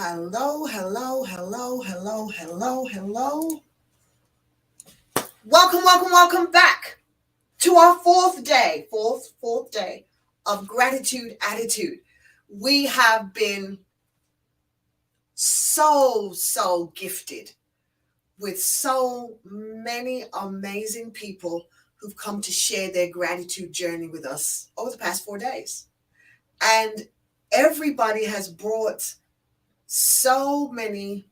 Hello, hello, hello, hello, hello, hello. Welcome back to our fourth day of gratitude attitude. We have been so gifted with so many amazing people who've come to share their gratitude journey with us over the past 4 days. And everybody has brought so many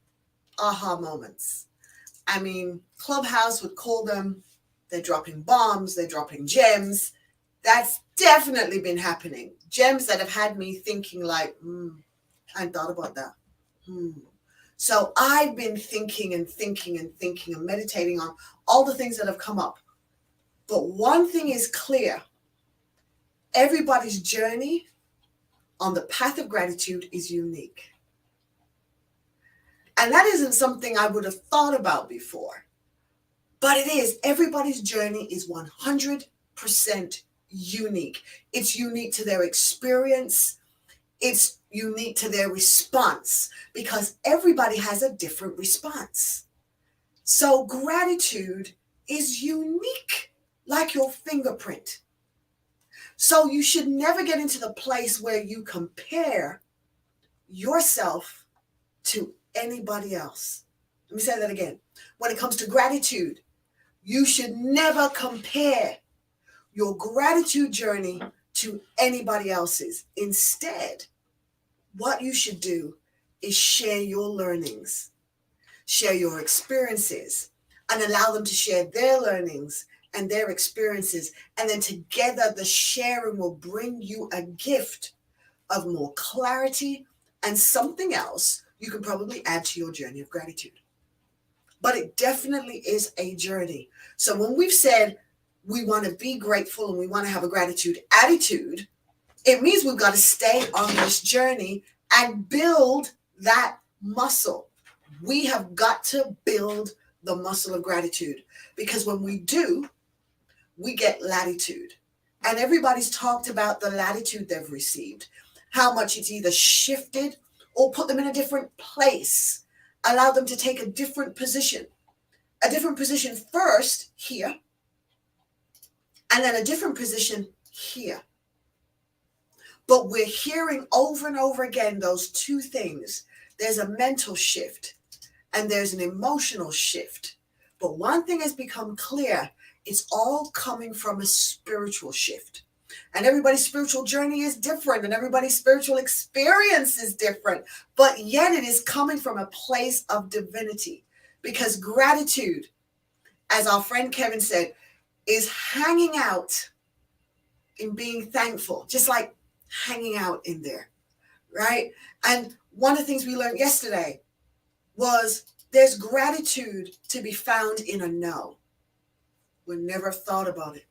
aha moments. I mean, Clubhouse would call them, they're dropping bombs, they're dropping gems. That's definitely been happening. Gems that have had me thinking like, I hadn't thought about that. So I've been thinking and meditating on all the things that have come up. But one thing is clear. Everybody's journey on the path of gratitude is unique. And that isn't something I would have thought about before. But it is. Everybody's journey is 100% unique. It's unique to their experience. It's unique to their response because everybody has a different response. So gratitude is unique, like your fingerprint. So you should never get into the place where you compare yourself to anybody else. Let me say that again. When it comes to gratitude, you should never compare your gratitude journey to anybody else's. Instead, what you should do is share your learnings, share your experiences, and allow them to share their learnings and their experiences. And then together, the sharing will bring you a gift of more clarity and something else you can probably add to your journey of gratitude. But it definitely is a journey. So when we've said we want to be grateful and we want to have a gratitude attitude, it means we've got to stay on this journey and build that muscle. We have got to build the muscle of gratitude because when we do, we get latitude. And everybody's talked about the latitude they've received, how much it's either shifted or put them in a different place, allow them to take a different position first here, and then a different position here. But we're hearing over and over again those two things. There's a mental shift and there's an emotional shift. But one thing has become clear, it's all coming from a spiritual shift. And everybody's spiritual journey is different and everybody's spiritual experience is different. But yet it is coming from a place of divinity. Because gratitude, as our friend Kevin said, is hanging out in being thankful, just like hanging out in there, right? And one of the things we learned yesterday was there's gratitude to be found in a no. We never thought about it.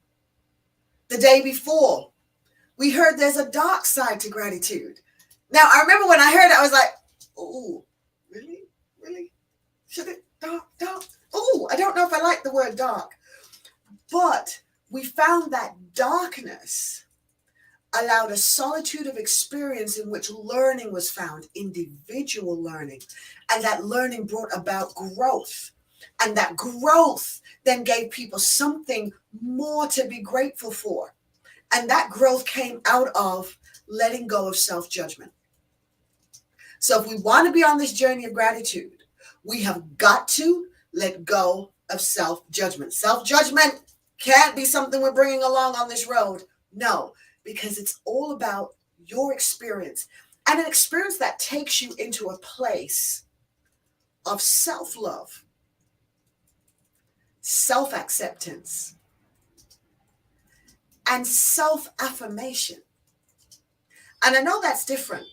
The day before, we heard there's a dark side to gratitude. Now, I remember when I heard it, I was like, oh, really? Really? Should it? Dark? Oh, I don't know if I like the word dark. But we found that darkness allowed a solitude of experience in which learning was found, individual learning. And that learning brought about growth. And that growth then gave people something more to be grateful for. And that growth came out of letting go of self-judgment. So if we want to be on this journey of gratitude, we have got to let go of self-judgment. Self-judgment can't be something we're bringing along on this road. No, because it's all about your experience and an experience that takes you into a place of self-love, self-acceptance, and self-affirmation. And I know that's different,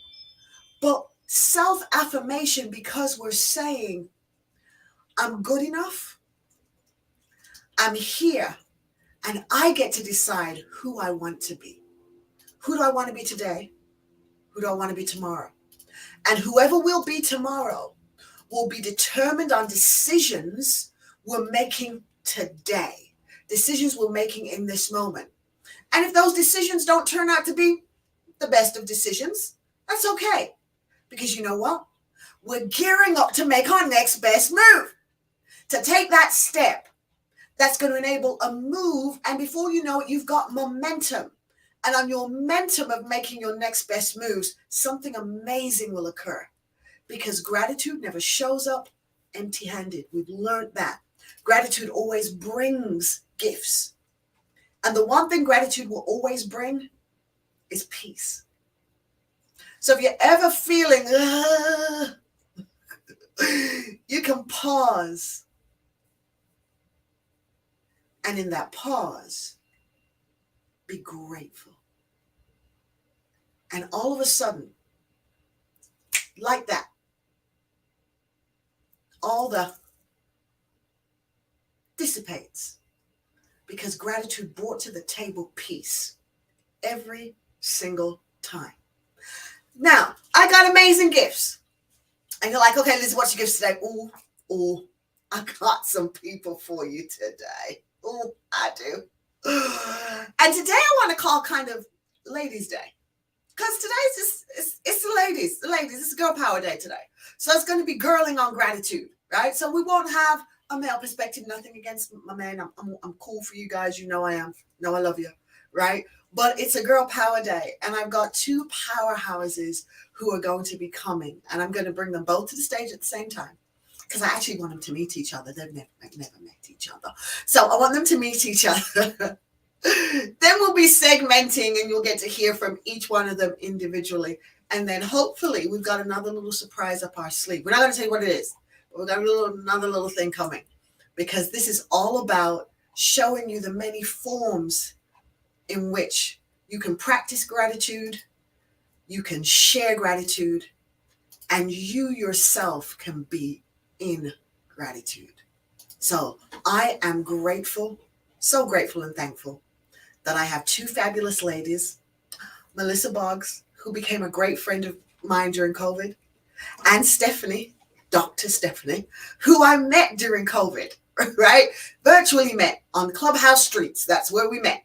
but self-affirmation because we're saying, I'm good enough, I'm here, and I get to decide who I want to be. Who do I want to be today? Who do I want to be tomorrow? And whoever will be tomorrow will be determined on decisions we're making today, decisions we're making in this moment. And if those decisions don't turn out to be the best of decisions, that's okay. Because you know what? We're gearing up to make our next best move, to take that step that's going to enable a move. And before you know it, you've got momentum. And on your momentum of making your next best moves, something amazing will occur, because gratitude never shows up empty-handed. We've learned that. Gratitude always brings gifts. And the one thing gratitude will always bring is peace. So if you're ever feeling, you can pause. And in that pause, be grateful. And all of a sudden, like that, all the dissipates, because gratitude brought to the table peace every single time. Now, I got amazing gifts. And you're like, okay, Lizzie, what's your gifts today? Ooh, I got some people for you today. Ooh, I do. And today I want to call kind of Ladies' Day. Because today's just, it's the ladies. It's Girl Power Day today. So it's going to be girling on gratitude, right? So we won't have a male perspective, nothing against my man. I'm cool for you guys. You know I am. No, I love you, right? But it's a Girl Power Day. And I've got two powerhouses who are going to be coming. And I'm going to bring them both to the stage at the same time, because I actually want them to meet each other. They've never met each other. So I want them to meet each other. Then we'll be segmenting, and you'll get to hear from each one of them individually. And then hopefully we've got another little surprise up our sleeve. We're not going to tell you what it is, but we've got another little thing coming, because this is all about showing you the many forms in which you can practice gratitude, you can share gratitude, and you yourself can be in gratitude. So I am grateful, so grateful and thankful that I have two fabulous ladies, Melissa Boggs, who became a great friend of mine during COVID, and Stephanie, Dr. Stephanie, who I met during COVID, right? Virtually met on Clubhouse streets. That's where we met.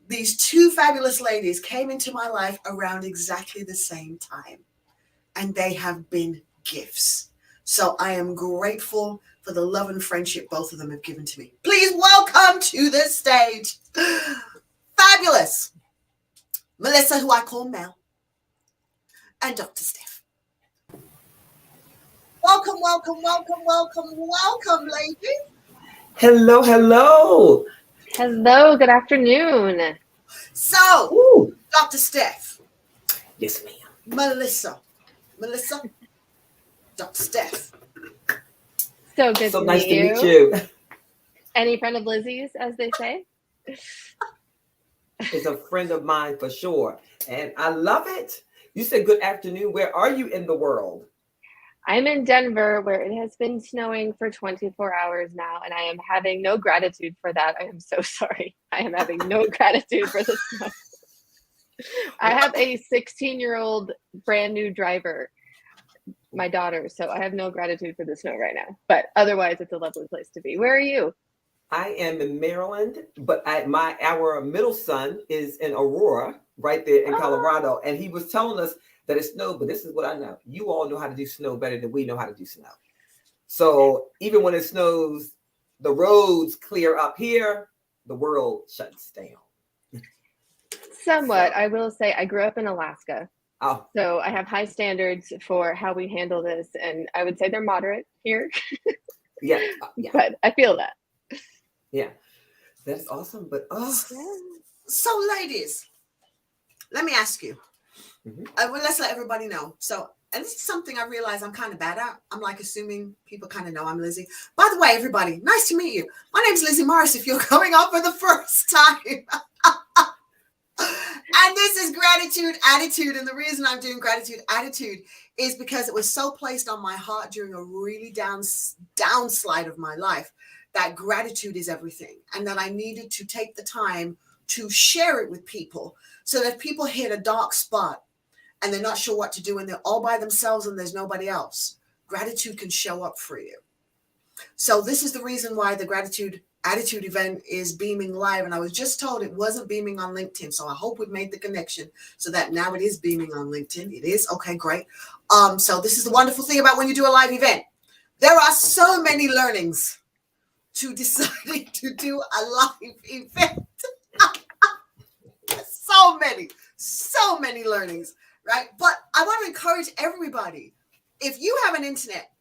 These two fabulous ladies came into my life around exactly the same time, and they have been gifts. So I am grateful for the love and friendship both of them have given to me. Please welcome to the stage, fabulous Melissa, who I call Mel, and Dr. Steph. Welcome, ladies. Hello. Hello, good afternoon. So, Dr. Steph. Yes, ma'am. Melissa, Dr. Steph. So good So to nice meet to meet you. Any friend of Lizzie's, as they say? Is a friend of mine for sure. And I love it. You said good afternoon. Where are you in the world? I'm in Denver, where it has been snowing for 24 hours now, and I am having no gratitude for that. I am so sorry. I am having no gratitude for the snow. I have a 16-year-old brand new driver, my daughter, so I have no gratitude for the snow right now. But otherwise, it's a lovely place to be. Where are you? I am in Maryland, but our middle son is in Aurora, right there in Colorado, and he was telling us that it snowed. But this is what I know: you all know how to do snow better than we know how to do snow. So even when it snows, the roads clear up here, the world shuts down. Somewhat. I will say I grew up in Alaska. Oh. So I have high standards for how we handle this, and I would say they're moderate here. Yeah. But I feel that. Yeah, that's awesome. But So, ladies, let me ask you. Let's let everybody know. So, and this is something I realize I'm kind of bad at. I'm like assuming people kind of know I'm Lizzie. By the way, everybody, nice to meet you. My name's Lizzie Morris. If you're coming on for the first time. And this is Gratitude Attitude. And the reason I'm doing Gratitude Attitude is because it was so placed on my heart during a really downslide of my life that gratitude is everything. And that I needed to take the time to share it with people so that if people hit a dark spot and they're not sure what to do and they're all by themselves and there's nobody else, gratitude can show up for you. So this is the reason why the Gratitude Attitude Event is beaming live, and I was just told it wasn't beaming on LinkedIn. So I hope we've made the connection so that now it is beaming on LinkedIn. It is. Okay, great. So this is the wonderful thing about when you do a live event. There are so many learnings to deciding to do a live event. so many learnings, right? But I want to encourage everybody. If you have an internet,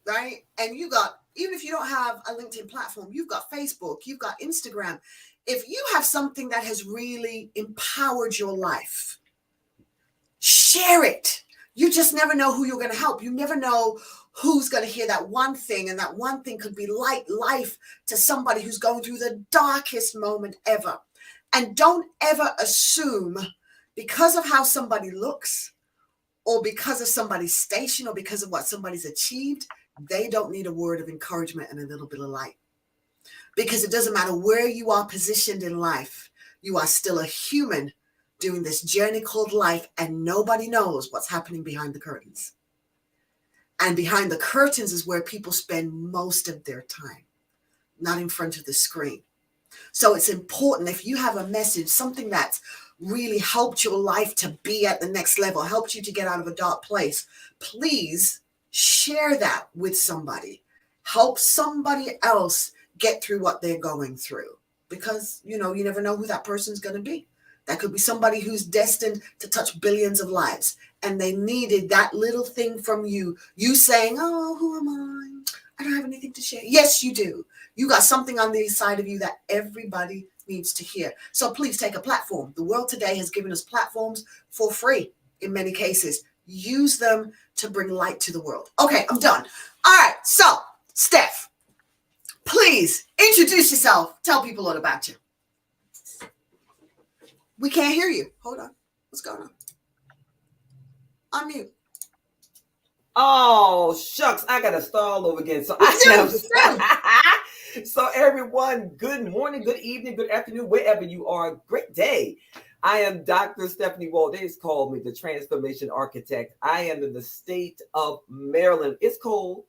right, and you got, even if you don't have a LinkedIn platform, you've got Facebook, you've got Instagram. If you have something that has really empowered your life, share it. You just never know who you're going to help. You never know who's going to hear that one thing, and that one thing could be life to somebody who's going through the darkest moment ever. And don't ever assume because of how somebody looks, or because of somebody's station, or because of what somebody's achieved, they don't need a word of encouragement and a little bit of light. Because it doesn't matter where you are positioned in life, you are still a human doing this journey called life, and nobody knows what's happening behind the curtains. And behind the curtains is where people spend most of their time, not in front of the screen. So it's important, if you have a message, something that's really helped your life to be at the next level, helped you to get out of a dark place, please share that with somebody. Help somebody else get through what they're going through, because, you never know who that person's going to be. That could be somebody who's destined to touch billions of lives, and they needed that little thing from you. You saying, oh, who am I? I don't have anything to share. Yes, you do. You got something on the inside of you that everybody needs to hear. So please take a platform. The world today has given us platforms for free in many cases. Use them to bring light to the world. Okay, I'm done. All right, so Steph, please introduce yourself. Tell people all about you. We can't hear you. Hold on. What's going on? Unmute. Oh, shucks. I got to start all over again. So So everyone, good morning, good evening, good afternoon, wherever you are. Great day. I am Dr. Stephanie Wald. They just called me the Transformation Architect. I am in the state of Maryland. It's cold,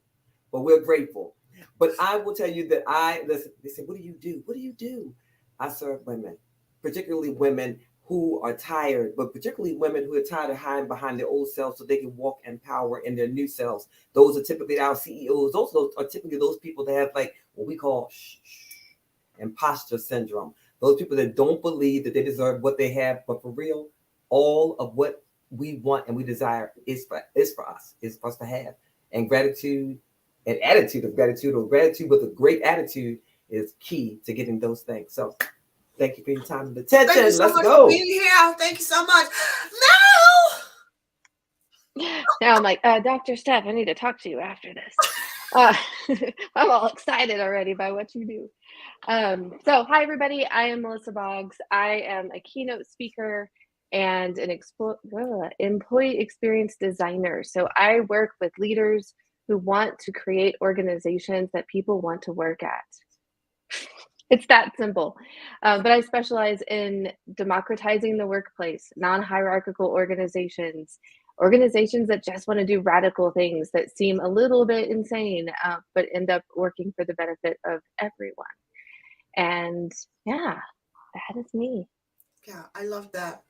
but we're grateful. But I will tell you that listen, they say, what do you do? What do you do? I serve women, particularly women who are tired, but particularly women who are tired of hiding behind their old selves so they can walk in power in their new selves. Those are typically our CEOs. Those are typically those people that have like what we call imposter syndrome. Those people that don't believe that they deserve what they have, but for real, all of what we want and we desire is for us to have. And gratitude and attitude of gratitude, or gratitude with a great attitude, is key to getting those things. So thank you for your time and attention. Thank you so Let's much go. for being here. Thank you so much. Now I'm like, Dr. Steph, I need to talk to you after this. I'm all excited already by what you do. So hi, everybody. I am Melissa Boggs. I am a keynote speaker and an employee experience designer. So I work with leaders who want to create organizations that people want to work at. It's that simple. But I specialize in democratizing the workplace, non-hierarchical organizations that just want to do radical things that seem a little bit insane, but end up working for the benefit of everyone. And yeah, that is me. Yeah, I love that.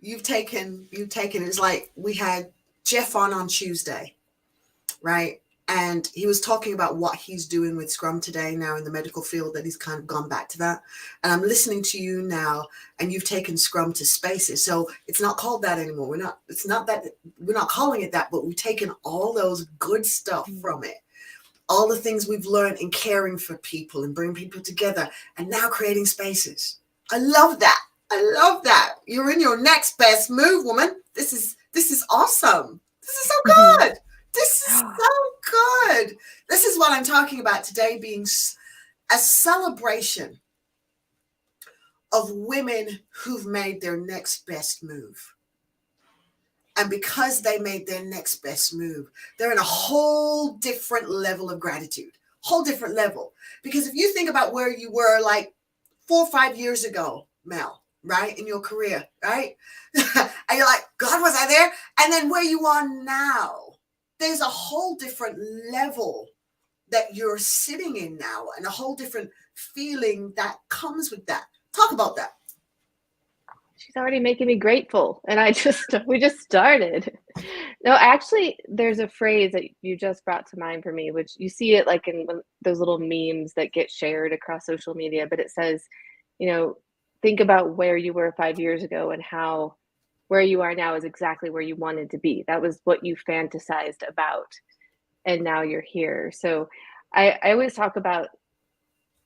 You've taken, it's like we had Jeff on Tuesday, right? And he was talking about what he's doing with Scrum today now in the medical field, that he's kind of gone back to that. And I'm listening to you now, and you've taken Scrum to spaces. So it's not called that anymore. We're not calling it that, but we've taken all those good stuff from it. All the things we've learned in caring for people and bringing people together, and now creating spaces. I love that. You're in your next best move, woman. This is awesome. This is so good. This is so good. This is what I'm talking about today, being a celebration of women who've made their next best move. And because they made their next best move, they're in a whole different level of gratitude, whole different level. Because if you think about where you were like 4 or 5 years ago, Mel, right, in your career, right? And you're like, God, was I there? And then where you are now, there's a whole different level that you're sitting in now, and a whole different feeling that comes with that. Talk about that. She's already making me grateful, and we just started. No, actually, there's a phrase that you just brought to mind for me, which you see it like in those little memes that get shared across social media, but it says, think about where you were 5 years ago and how where you are now is exactly where you wanted to be. That was what you fantasized about, and now you're here. So I always talk about,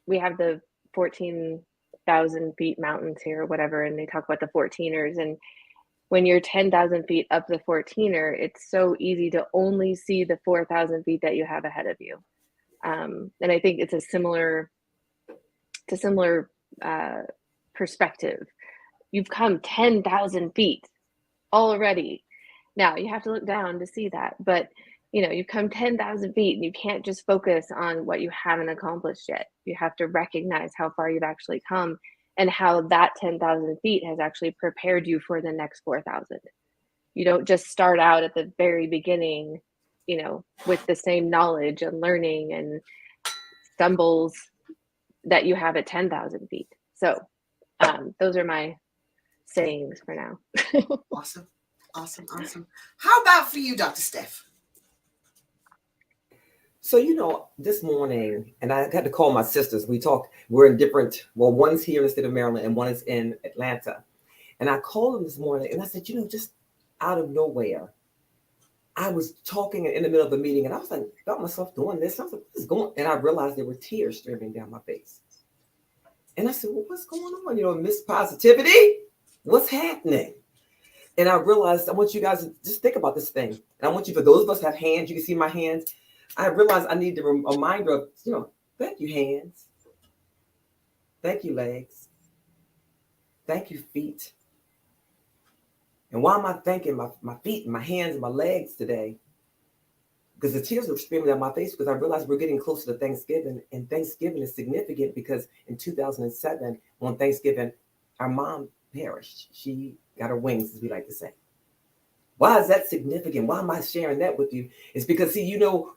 we have the 14,000 feet mountains here or whatever, and they talk about the 14ers. And when you're 10,000 feet up the 14er, it's so easy to only see the 4,000 feet that you have ahead of you. And I think it's a similar perspective. You've come 10,000 feet already. Now you have to look down to see that, but you've come 10,000 feet, and you can't just focus on what you haven't accomplished yet. You have to recognize how far you've actually come and how that 10,000 feet has actually prepared you for the next 4,000. You don't just start out at the very beginning, with the same knowledge and learning and stumbles that you have at 10,000 feet. So those are my sayings for now. Awesome. How about for you, Dr. Steph? So, this morning, and I had to call my sisters. We're in different, one's here in the state of Maryland and one is in Atlanta. And I called them this morning and I said, just out of nowhere, I was talking in the middle of a meeting and I was like, felt myself doing this. I was like, what is going on? And I realized there were tears streaming down my face. And I said, well, what's going on? Miss Positivity, what's happening? And I realized I want you guys to just think about this thing. And I want you, for those of us who have hands, you can see my hands. I realized I need a reminder of, thank you, hands. Thank you, legs. Thank you, feet. And why am I thanking my feet and my hands and my legs today? Because the tears are streaming down my face because I realized we're getting closer to Thanksgiving. And Thanksgiving is significant because in 2007, on Thanksgiving, our mom perished. She got her wings, as we like to say. Why is that significant? Why am I sharing that with you? It's because,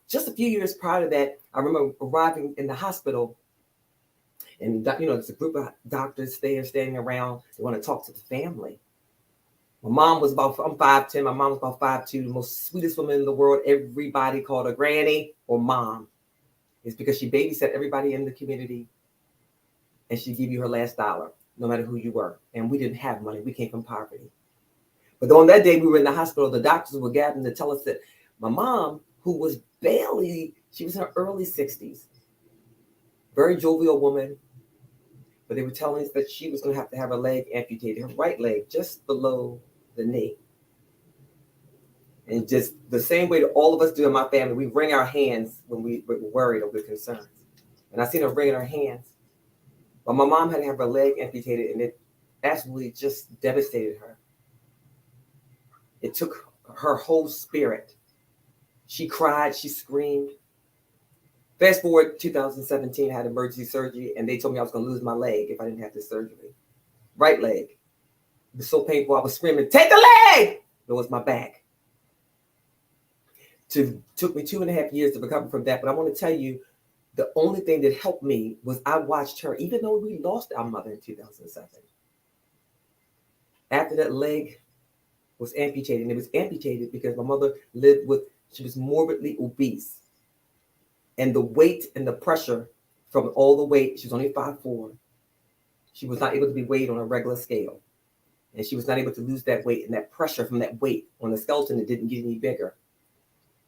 just a few years prior to that, I remember arriving in the hospital and, there's a group of doctors there standing around. They want to talk to the family. My mom was I'm 5'10". My mom was about 5'2", the most sweetest woman in the world. Everybody called her granny or mom. It's because she babysat everybody in the community and she gave you her last dollar, no matter who you were. And we didn't have money. We came from poverty. But on that day we were in the hospital, the doctors were gathering to tell us that my mom, who was she was in her early 60s, very jovial woman, but they were telling us that she was going to have her leg amputated, her right leg, just below the knee. And just the same way that all of us do in my family, we wring our hands when we're worried or we're concerned. And I seen her wringing her hands. But my mom had to have her leg amputated, and it absolutely just devastated her. It took her whole spirit. She cried, she screamed. Fast forward 2017, I had emergency surgery, and they told me I was going to lose my leg if I didn't have this surgery. Right leg. It was so painful, I was screaming, take the leg! It was my back. Took me 2.5 years to recover from that, but I want to tell you, the only thing that helped me was I watched her, even though we lost our mother in 2007. After that leg was amputated, and it was amputated because my mother she was morbidly obese. And the weight and the pressure from all the weight, she was only 5'4". She was not able to be weighed on a regular scale. And she was not able to lose that weight, and that pressure from that weight on the skeleton, it didn't get any bigger.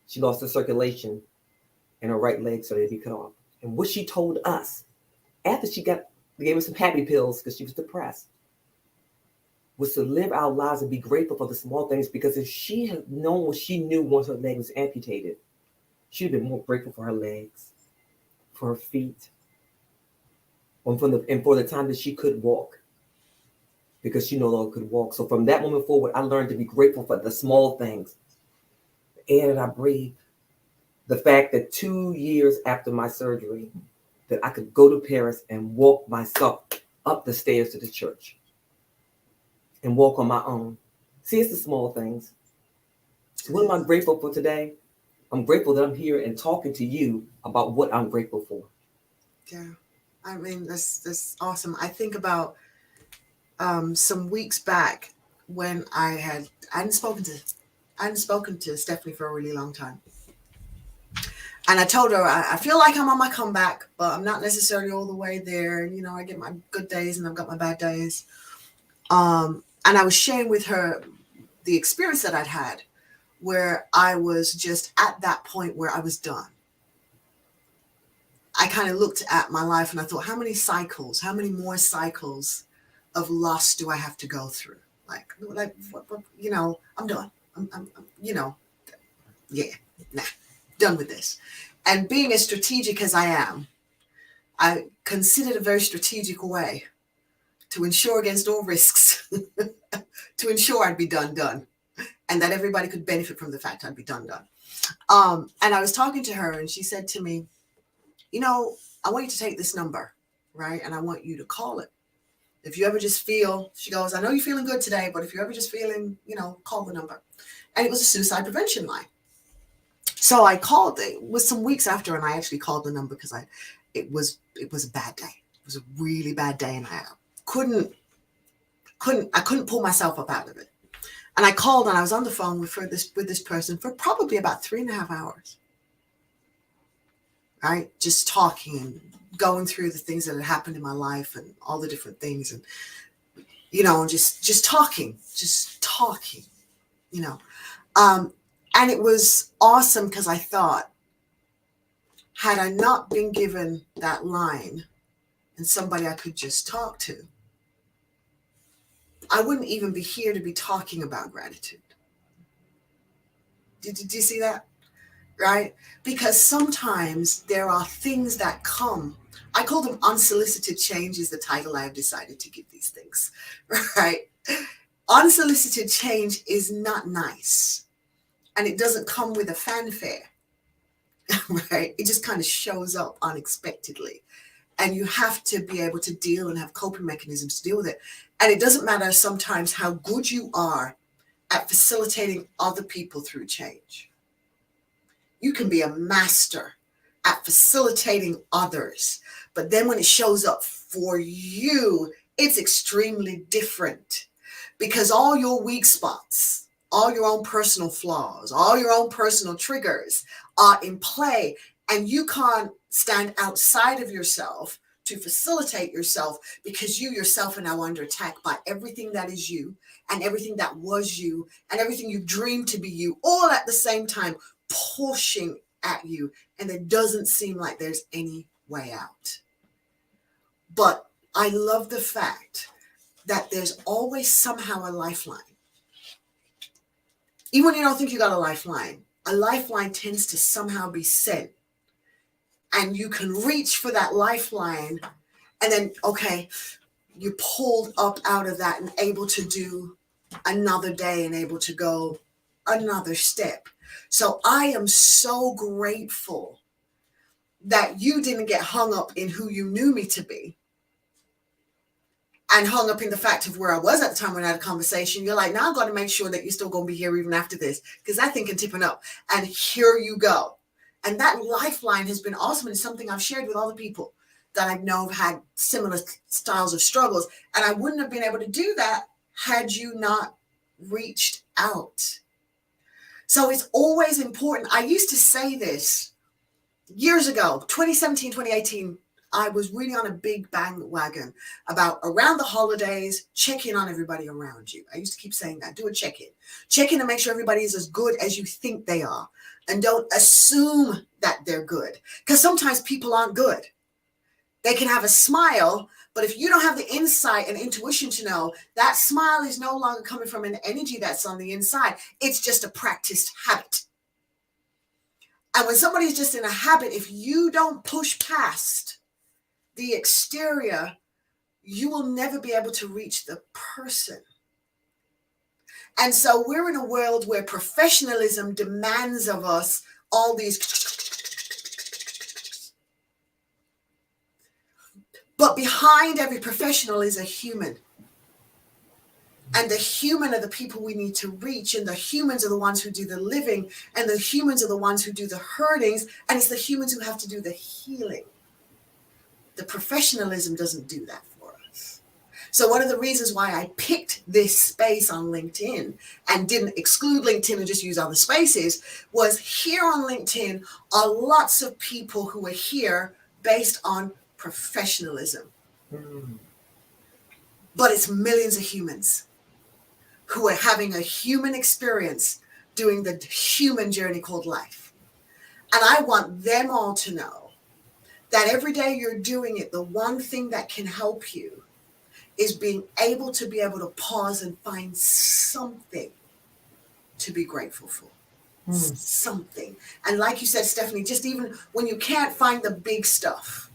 She lost her circulation in her right leg, so they'd be cut off. And what she told us, after they gave her some happy pills because she was depressed, was to live our lives and be grateful for the small things, because if she had known what she knew once her leg was amputated, she'd have been more grateful for her legs, for her feet, and for the time that she could walk, because she no longer could walk. So from that moment forward, I learned to be grateful for the small things. The air that I breathe, the fact that 2 years after my surgery, that I could go to Paris and walk myself up the stairs to the church and walk on my own. See, it's the small things. So what am I grateful for today? I'm grateful that I'm here and talking to you about what I'm grateful for. Yeah. I mean, that's awesome. I think about some weeks back when I hadn't spoken to Stephanie for a really long time. And I told her, I feel like I'm on my comeback, but I'm not necessarily all the way there. You know, I get my good days and I've got my bad days. And I was sharing with her the experience that I'd had where I was just at that point where I was done. I kind of looked at my life and I thought, how many more cycles of loss do I have to go through? Like, you know, I'm done. I'm you know, yeah, nah, done with this. And being as strategic as I am, I considered a very strategic way to ensure against all risks, to ensure I'd be done, and that everybody could benefit from the fact I'd be done. And I was talking to her and she said to me, you know, I want you to take this number, right? And I want you to call it. If you ever just feel, she goes, I know you're feeling good today, but if you're ever just feeling, you know, call the number. And it was a suicide prevention line. So I called it. It was some weeks after, and I actually called the number because it was a bad day. It was a really bad day, and I couldn't pull myself up out of it. And I called, and I was on the phone with this person for probably about 3.5 hours. Right, just talking and going through the things that had happened in my life and all the different things, and you know, just talking, you know. And it was awesome because I thought, had I not been given that line and somebody I could just talk to, I wouldn't even be here to be talking about gratitude. Did you see that? Right? Because sometimes there are things that come. I call them unsolicited change is the title I have decided to give these things. Right? Unsolicited change is not nice. And it doesn't come with a fanfare. Right? It just kind of shows up unexpectedly. And you have to be able to deal and have coping mechanisms to deal with it. And it doesn't matter sometimes how good you are at facilitating other people through change. You can be a master at facilitating others, but then when it shows up for you, it's extremely different because all your weak spots, all your own personal flaws, all your own personal triggers are in play, and you can't stand outside of yourself to facilitate yourself because you yourself are now under attack by everything that is you and everything that was you and everything you dreamed to be you all at the same time, pushing at you, and it doesn't seem like there's any way out. But I love the fact that there's always somehow a lifeline. Even when you don't think you got a lifeline tends to somehow be sent, and you can reach for that lifeline, and then, okay, you're pulled up out of that and able to do another day and able to go another step. So I am so grateful that you didn't get hung up in who you knew me to be and hung up in the fact of where I was at the time when I had a conversation. You're like, now I'm going to make sure that you're still going to be here even after this because that thing can tipping up. And here you go. And that lifeline has been awesome. And it's something I've shared with other people that I know have had similar styles of struggles. And I wouldn't have been able to do that had you not reached out. So it's always important. I used to say this years ago, 2017, 2018, I was really on a big bandwagon about around the holidays, check in on everybody around you. I used to keep saying that, do a check-in. Check in to make sure everybody is as good as you think they are. And don't assume that they're good. Because sometimes people aren't good. They can have a smile, but if you don't have the insight and intuition to know that smile is no longer coming from an energy that's on the inside, it's just a practiced habit. And when somebody's just in a habit, if you don't push past the exterior, you will never be able to reach the person. And so we're in a world where professionalism demands of us all these. But behind every professional is a human. And the human are the people we need to reach. And the humans are the ones who do the living. And the humans are the ones who do the hurtings. And it's the humans who have to do the healing. The professionalism doesn't do that for us. So one of the reasons why I picked this space on LinkedIn and didn't exclude LinkedIn and just use other spaces was here on LinkedIn are lots of people who are here based on professionalism. But it's millions of humans who are having a human experience doing the human journey called life. And I want them all to know that every day you're doing it, the one thing that can help you is being able to pause and find something to be grateful for. Something. And like you said, Stephanie, just even when you can't find the big stuff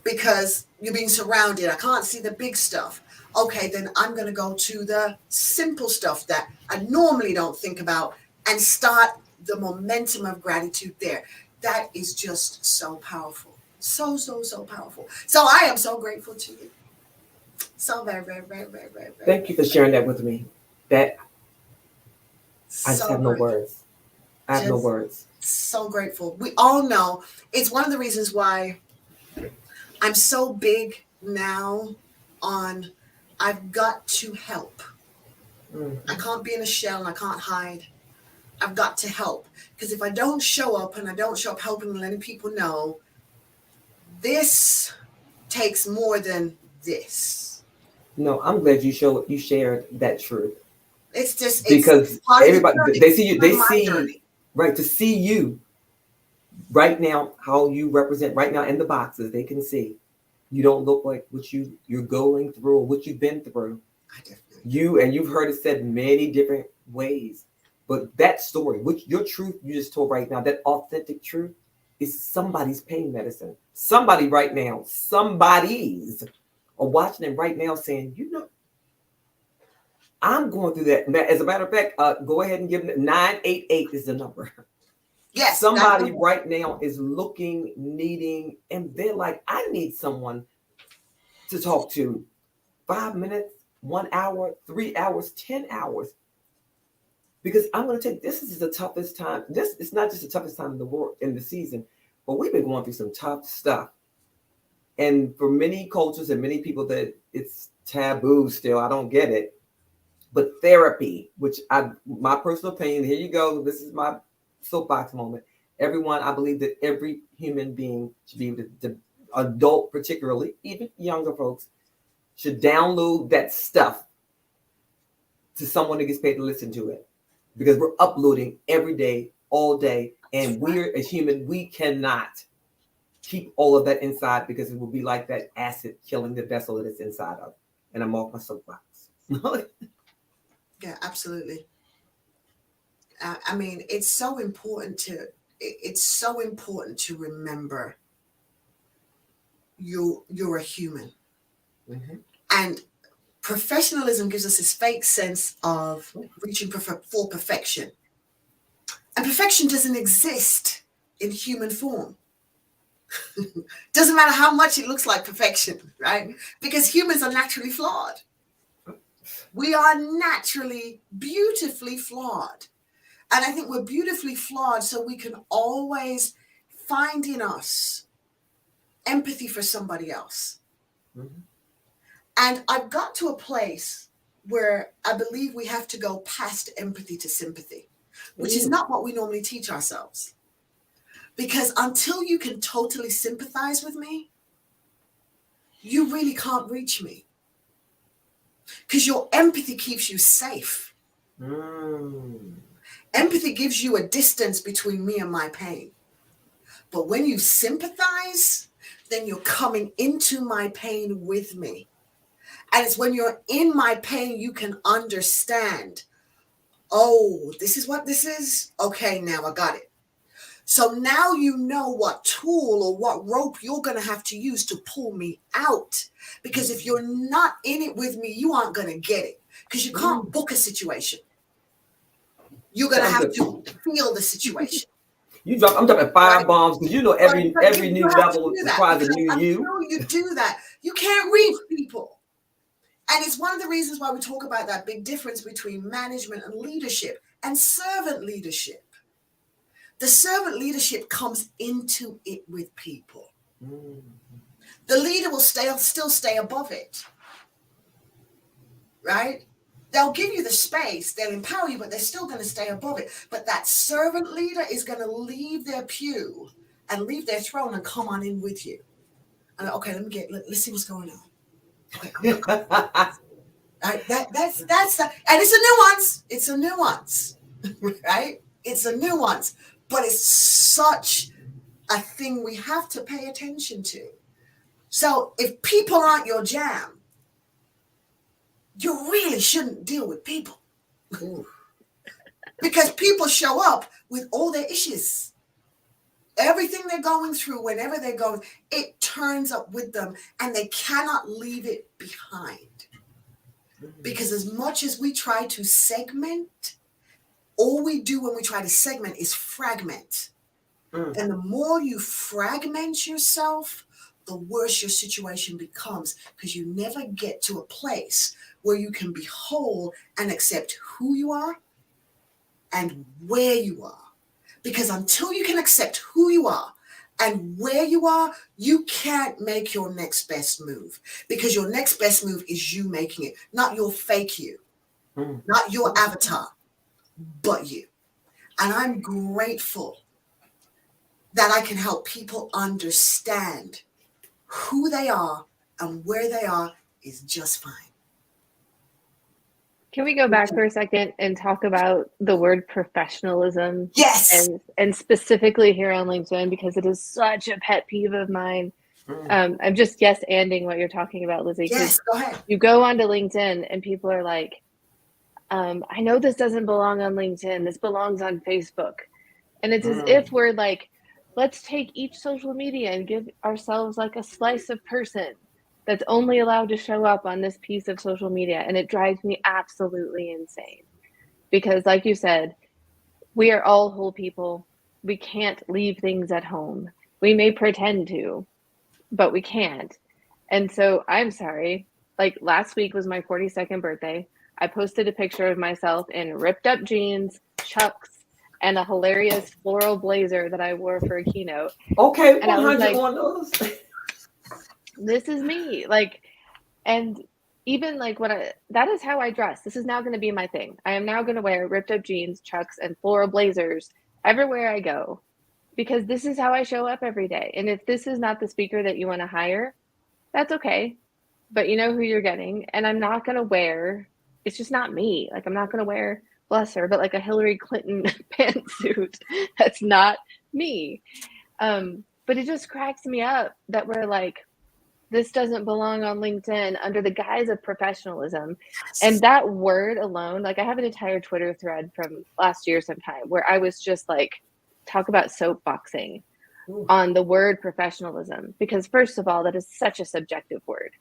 because you're being surrounded, I can't see the big stuff. Okay, then I'm going to go to the simple stuff that I normally don't think about and start the momentum of gratitude there. That is just so powerful. So powerful. So I am so grateful to you. So very. Thank you for sharing that with me. That I just have no words. I have no words. So grateful. We all know it's one of the reasons why I'm so big now on I've got to help. I can't be in a shell and I can't hide. I've got to help. Because if I don't show up and I don't show up helping and letting people know, this takes more than this. No, I'm glad you shared that truth. It's just because everybody they see you, journey. Right, to see you right now, how you represent right now in the boxes, they can see you don't look like what you're going through or what you've been through. You've heard it said many different ways, but that story, which your truth you just told right now, that authentic truth is somebody's pain medicine. Somebody right now, somebody's are watching it right now saying, I'm going through that. As a matter of fact, go ahead and give them 988 is the number. Yes. Somebody right now is looking, needing, and they're like, I need someone to talk to. 5 minutes, 1 hour, 3 hours, 10 hours. Because I'm going to this is the toughest time. This is not just the toughest time in the world, in the season, but we've been going through some tough stuff. And for many cultures and many people that it's taboo still, I don't get it. But therapy, which my personal opinion, here you go. This is my soapbox moment. Everyone, I believe that every human being should be able to, adult particularly, even younger folks, should download that stuff to someone that gets paid to listen to it. Because we're uploading every day, all day. And we're, as human, we cannot keep all of that inside because it will be like that acid killing the vessel that it's inside of. And I'm off my soapbox. Yeah, absolutely. I mean, it's so important to remember you're a human. Mm-hmm. And professionalism gives us this fake sense of reaching for perfection. And perfection doesn't exist in human form. Doesn't matter how much it looks like perfection, right? Because humans are naturally flawed. We are naturally beautifully flawed. And I think we're beautifully flawed so we can always find in us empathy for somebody else. Mm-hmm. And I've got to a place where I believe we have to go past empathy to sympathy, which is not what we normally teach ourselves. Because until you can totally sympathize with me, you really can't reach me. Because your empathy keeps you safe. Empathy gives you a distance between me and my pain. But when you sympathize, then you're coming into my pain with me. And it's when you're in my pain, you can understand, oh, this is what this is? Okay, now I got it. So now you know what tool or what rope you're going to have to use to pull me out. Because if you're not in it with me, you aren't going to get it. Because you can't book a situation. You're going to have to feel the situation. I'm dropping five bombs because every new level requires a new you. Until you do that, you can't reach people. And it's one of the reasons why we talk about that big difference between management and leadership and servant leadership. The servant leadership comes into it with people. The leader will still stay above it, right? They'll give you the space, they'll empower you, but they're still going to stay above it. But that servant leader is going to leave their pew and leave their throne and come on in with you. And okay, let's see what's going on. Okay, come on. Right? That's the, and it's a nuance. It's a nuance, right? It's a nuance, but it's such a thing we have to pay attention to. So if people aren't your jam, you really shouldn't deal with people. Because people show up with all their issues. Everything they're going through, whenever they're going, it turns up with them and they cannot leave it behind. Because as much as we try to segment, all we do when we try to segment is fragment. And the more you fragment yourself, the worse your situation becomes, because you never get to a place where you can be whole and accept who you are and where you are. Because until you can accept who you are and where you are, you can't make your next best move, because your next best move is you making it, not your fake you, not your avatar, but you. And I'm grateful that I can help people understand who they are and where they are is just fine. Can we go back for a second and talk about the word professionalism? Yes. And specifically here on LinkedIn, because it is such a pet peeve of mine. I'm just yes-anding what you're talking about, Lizzie. Yes, go ahead. You go onto LinkedIn and people are like, I know this doesn't belong on LinkedIn. This belongs on Facebook. And it's as if we're like, let's take each social media and give ourselves like a slice of person that's only allowed to show up on this piece of social media. And it drives me absolutely insane. Because like you said, we are all whole people. We can't leave things at home. We may pretend to, but we can't. And so I'm sorry, like last week was my 42nd birthday. I posted a picture of myself in ripped up jeans, Chucks, and a hilarious floral blazer that I wore for a keynote. Okay, and 100 like, on those. This is me. Like, and even like that is how I dress. This is now going to be my thing. I am now going to wear ripped up jeans, Chucks, and floral blazers everywhere I go, because this is how I show up every day. And if this is not the speaker that you want to hire, that's okay. But you know who you're getting. And I'm not going to wear, it's just not me. Like, I'm not going to wear, bless her, but like a Hillary Clinton pantsuit. That's not me. But it just cracks me up that we're like, this doesn't belong on LinkedIn under the guise of professionalism. And that word alone, like I have an entire Twitter thread from last year sometime where I was just like, talk about soapboxing on the word professionalism. Because first of all, that is such a subjective word.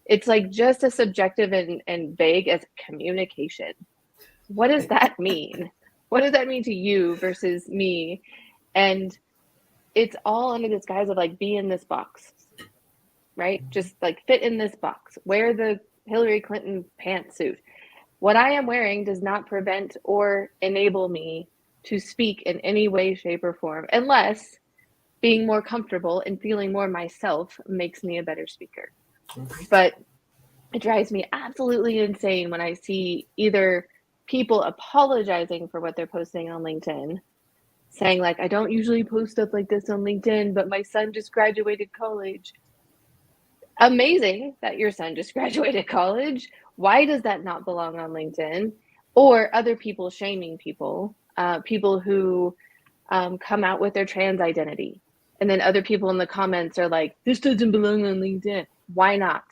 It's like just as subjective and vague as communication. What does that mean? What does that mean to you versus me? And it's all under this guise of like, be in this box. Right? Just like fit in this box, wear the Hillary Clinton pantsuit. What I am wearing does not prevent or enable me to speak in any way, shape, or form, unless being more comfortable and feeling more myself makes me a better speaker. But it drives me absolutely insane when I see either people apologizing for what they're posting on LinkedIn, saying like, I don't usually post stuff like this on LinkedIn, but my son just graduated college. Amazing that your son just graduated college. Why does that not belong on LinkedIn? Or other people shaming people, people who come out with their trans identity. And then other people in the comments are like, this doesn't belong on LinkedIn. Why not?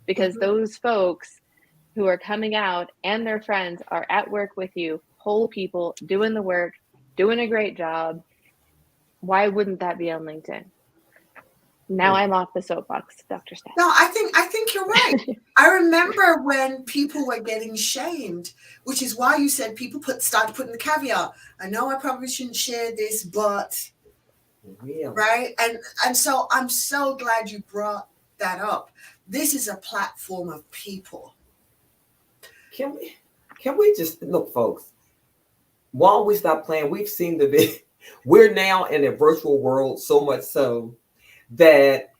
Because those folks who are coming out and their friends are at work with you, whole people, doing the work, doing a great job. Why wouldn't that be on LinkedIn? Now I'm off the soapbox, Dr. Steph. No, I think you're right. I remember when people were getting shamed, which is why you said people started putting the caveat. I know I probably shouldn't share this, but right. And so I'm so glad you brought that up. This is a platform of people. Can we just look, folks? While we stop playing, we've seen the video. We're now in a virtual world, so much so that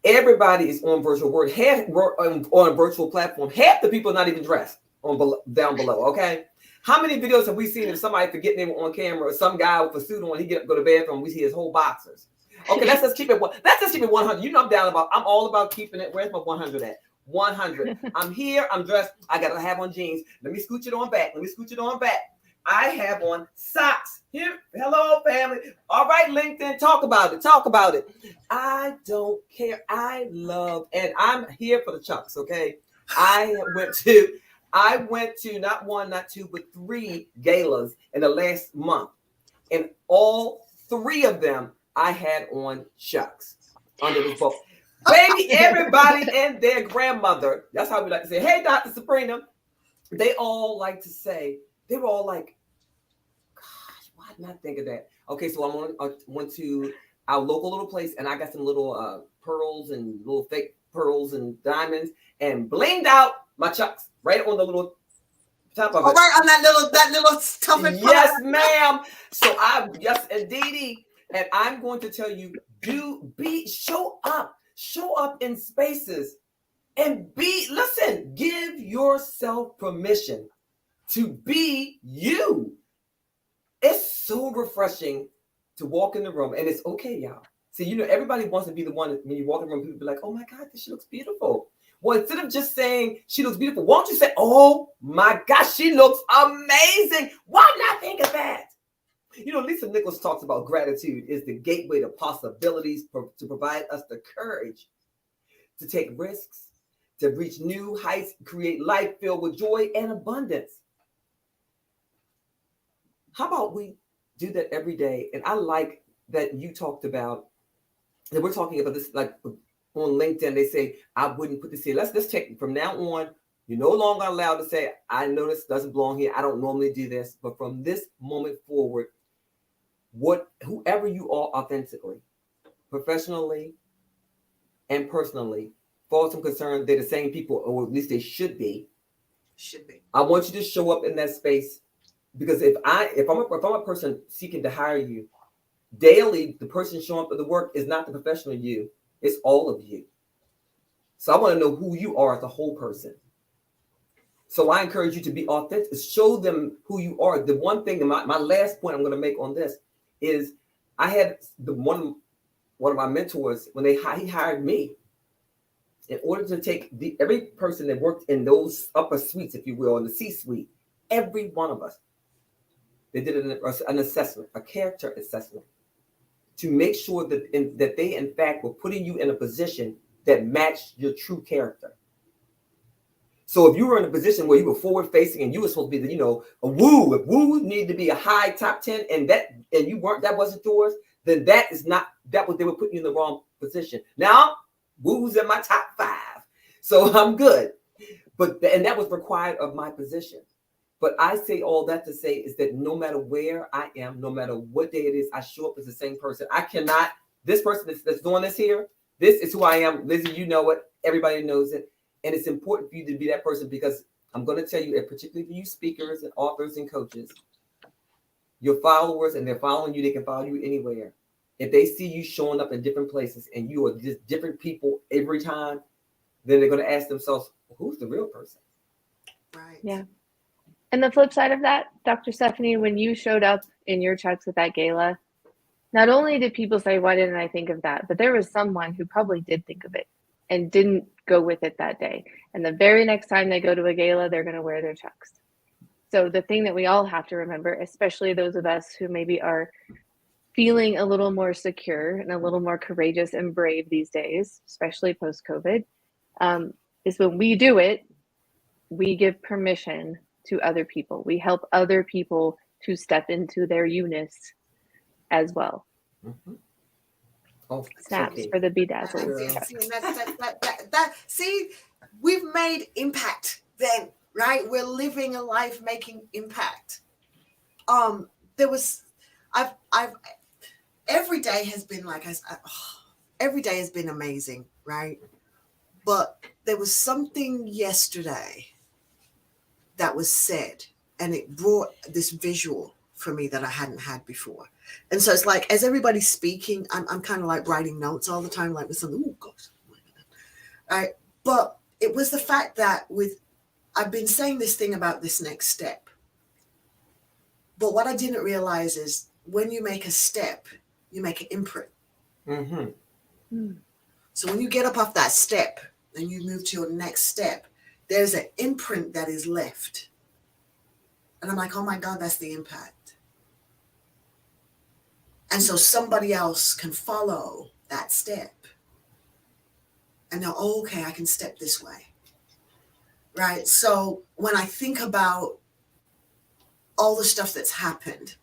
Everybody is on virtual work, on a virtual platform. Half the people are not even dressed down below. Okay, how many videos have we seen of somebody forgetting they were on camera, or some guy with a suit on, he get up, go to the bathroom, we see his whole boxers. Okay, let's just keep it 100. You know I'm all about keeping it. Where's my 100 at? 100. I'm here. I'm dressed. I gotta have on jeans. Let me scooch it on back. I have on socks. Here, hello, family. All right, LinkedIn, talk about it. I don't care. I love, and I'm here for the chucks, okay? I went to not one, not two, but 3 galas in the last month. And all 3 of them, I had on chucks under this boat. Baby, everybody and their grandmother, that's how we like to say, hey, Dr. Sabrina. They all like to say, they were all like, gosh, why didn't I think of that? Okay, so I went to our local little place, and I got some little pearls and little fake pearls and diamonds, and blinged out my chucks right on the little top of it. All right, on that little stuff. Yes, ma'am. So yes, indeedy. And I'm going to tell you, show up in spaces and give yourself permission to be you. It's so refreshing to walk in the room, and it's okay, y'all. See, everybody wants to be the one when you walk in the room, people be like, oh my God, she looks beautiful. Well, instead of just saying she looks beautiful, why don't you say, oh my gosh, she looks amazing. Why not think of that? Lisa Nichols talks about gratitude is the gateway to possibilities to provide us the courage to take risks, to reach new heights, create life filled with joy and abundance. How about we do that every day? And I like that you talked about that we're talking about this, like on LinkedIn, they say, I wouldn't put this here. Let's take from now on, you're no longer allowed to say, I know this doesn't belong here. I don't normally do this. But from this moment forward, whoever you are authentically, professionally and personally, for some concern, they're the same people, or at least they should be. I want you to show up in that space, because if I'm a person seeking to hire you, daily, the person showing up at the work is not the professional you, it's all of you. So I want to know who you are as a whole person. So I encourage you to be authentic, show them who you are. The one thing, my last point I'm going to make on this is, I had one of my mentors, when he hired me, in order to take every person that worked in those upper suites, if you will, in the C-suite, every one of us, they did an assessment, a character assessment, to make sure that they, in fact, were putting you in a position that matched your true character. So if you were in a position where you were forward facing and you were supposed to be if woo needed to be a high top 10 and you weren't, that wasn't yours, then that was, they were putting you in the wrong position. Now, woo's in my top 5. So I'm good. And that was required of my position. But I say all that to say is that no matter where I am, no matter what day it is, I show up as the same person. I cannot, this person that's doing this here, this is who I am. Lizzie, you know it. Everybody knows it. And it's important for you to be that person, because I'm going to tell you, and particularly for you speakers and authors and coaches, your followers, and they're following you, they can follow you anywhere. If they see you showing up in different places and you are just different people every time, then they're going to ask themselves, who's the real person? Right. Yeah. And the flip side of that, Dr. Stephanie, when you showed up in your chucks at that gala, not only did people say, why didn't I think of that? But there was someone who probably did think of it and didn't go with it that day. And the very next time they go to a gala, they're going to wear their chucks. So the thing that we all have to remember, especially those of us who maybe are feeling a little more secure and a little more courageous and brave these days, especially post-COVID, is when we do it, we give permission to other people. We help other people to step into their eunice as well. Mm-hmm. Oh, Snaps okay. For the bedazzled. See, we've made impact then, right? We're living a life making impact. Every day has been every day has been amazing, right? But there was something yesterday that was said, and it brought this visual for me that I hadn't had before. And so it's like, as everybody's speaking, I'm kind of like writing notes all the time, like with something, oh gosh, right? But it was the fact that I've been saying this thing about this next step. But what I didn't realize is when you make a step, you make an imprint. Mm-hmm. So when you get up off that step and you move to your next step, there's an imprint that is left. And I'm like, oh my God, that's the impact. And so somebody else can follow that step. And they're, oh, okay, I can step this way. Right? So when I think about all the stuff that's happened,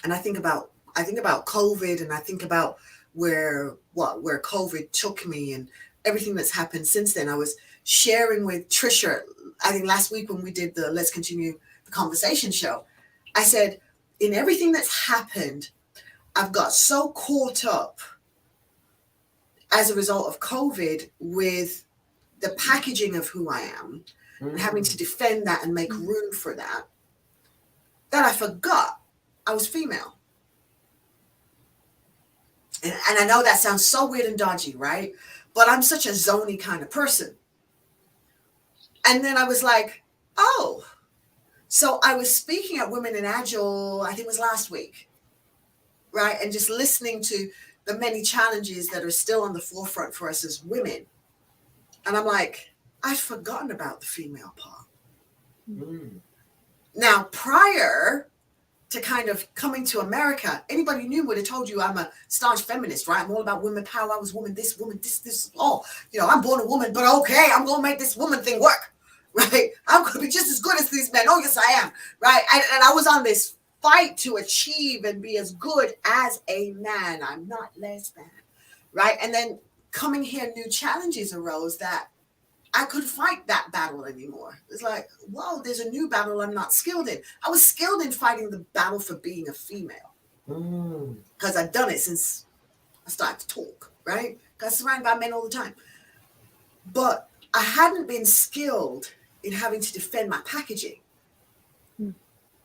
and I think about COVID, and I think about where COVID took me and everything that's happened since then. I was sharing with Trisha, I think last week when we did the Let's Continue the Conversation show, I said, in everything that's happened, I've got so caught up as a result of COVID with the packaging of who I am and having to defend that and make room for that, that I forgot I was female. And I know that sounds so weird and dodgy, right? But I'm such a zony kind of person. And then I was like, oh, so I was speaking at Women in Agile, I think it was last week, right? And just listening to the many challenges that are still on the forefront for us as women. And I'm like, I'd forgotten about the female part. Mm. Now, prior to kind of coming to America, anybody who knew would have told you I'm a staunch feminist, right? I'm all about women power. I was woman this, oh, I'm born a woman, but okay, I'm going to make this woman thing work, right? I'm going to be just as good as these men. Oh, yes, I am, right? And I was on this fight to achieve and be as good as a man. I'm not less than, right? And then coming here, new challenges arose that I couldn't fight that battle anymore. It's like, whoa, there's a new battle I'm not skilled in. I was skilled in fighting the battle for being a female because I've done it since I started to talk, right? Got surrounded by men all the time. But I hadn't been skilled in having to defend my packaging.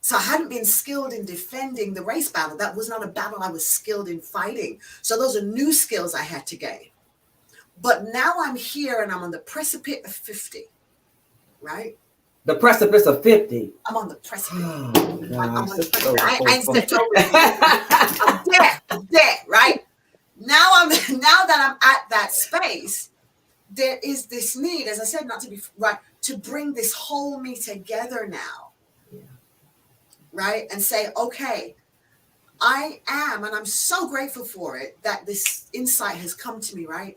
So I hadn't been skilled in defending the race battle. That was not a battle I was skilled in fighting. So those are new skills I had to gain. But now I'm here and I'm on the precipice of 50, right? The precipice of 50. I'm on the precipice. Oh, I'm on the gosh, precipice. I ain't stepped over it. I'm there, right? Now that I'm at that space, there is this need, as I said, not to be right, to bring this whole me together now, right? And say, okay, I am, and I'm so grateful for it that this insight has come to me, right?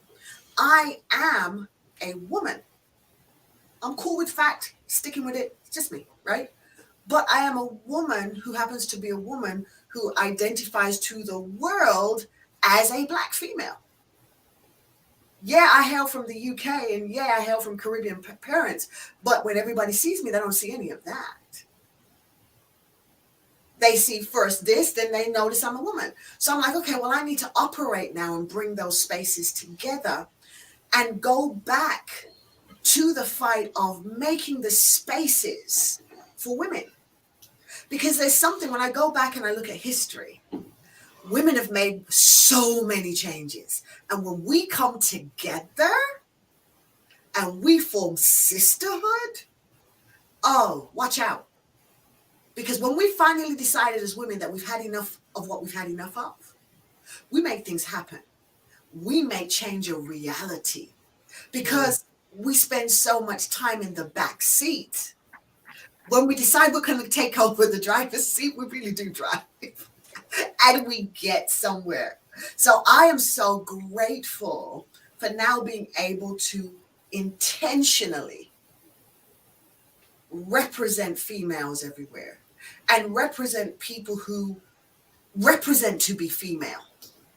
I am a woman. I'm cool with fact, sticking with it. It's just me, right? But I am a woman who happens to be a woman who identifies to the world as a Black female. Yeah, I hail from the UK and yeah, I hail from Caribbean parents. But when everybody sees me, they don't see any of that. They see first this, then they notice I'm a woman. So I'm like, okay, well, I need to operate now and bring those spaces together and go back to the fight of making the spaces for women. Because there's something, when I go back and I look at history, women have made so many changes. And when we come together and we form sisterhood, oh, watch out. Because when we finally decided as women that we've had enough of what we've had enough of, we make things happen. We make change a reality because we spend so much time in the back seat. When we decide we're going to take over the driver's seat, we really do drive and we get somewhere. So I am so grateful for now being able to intentionally represent females everywhere and represent people who represent to be female,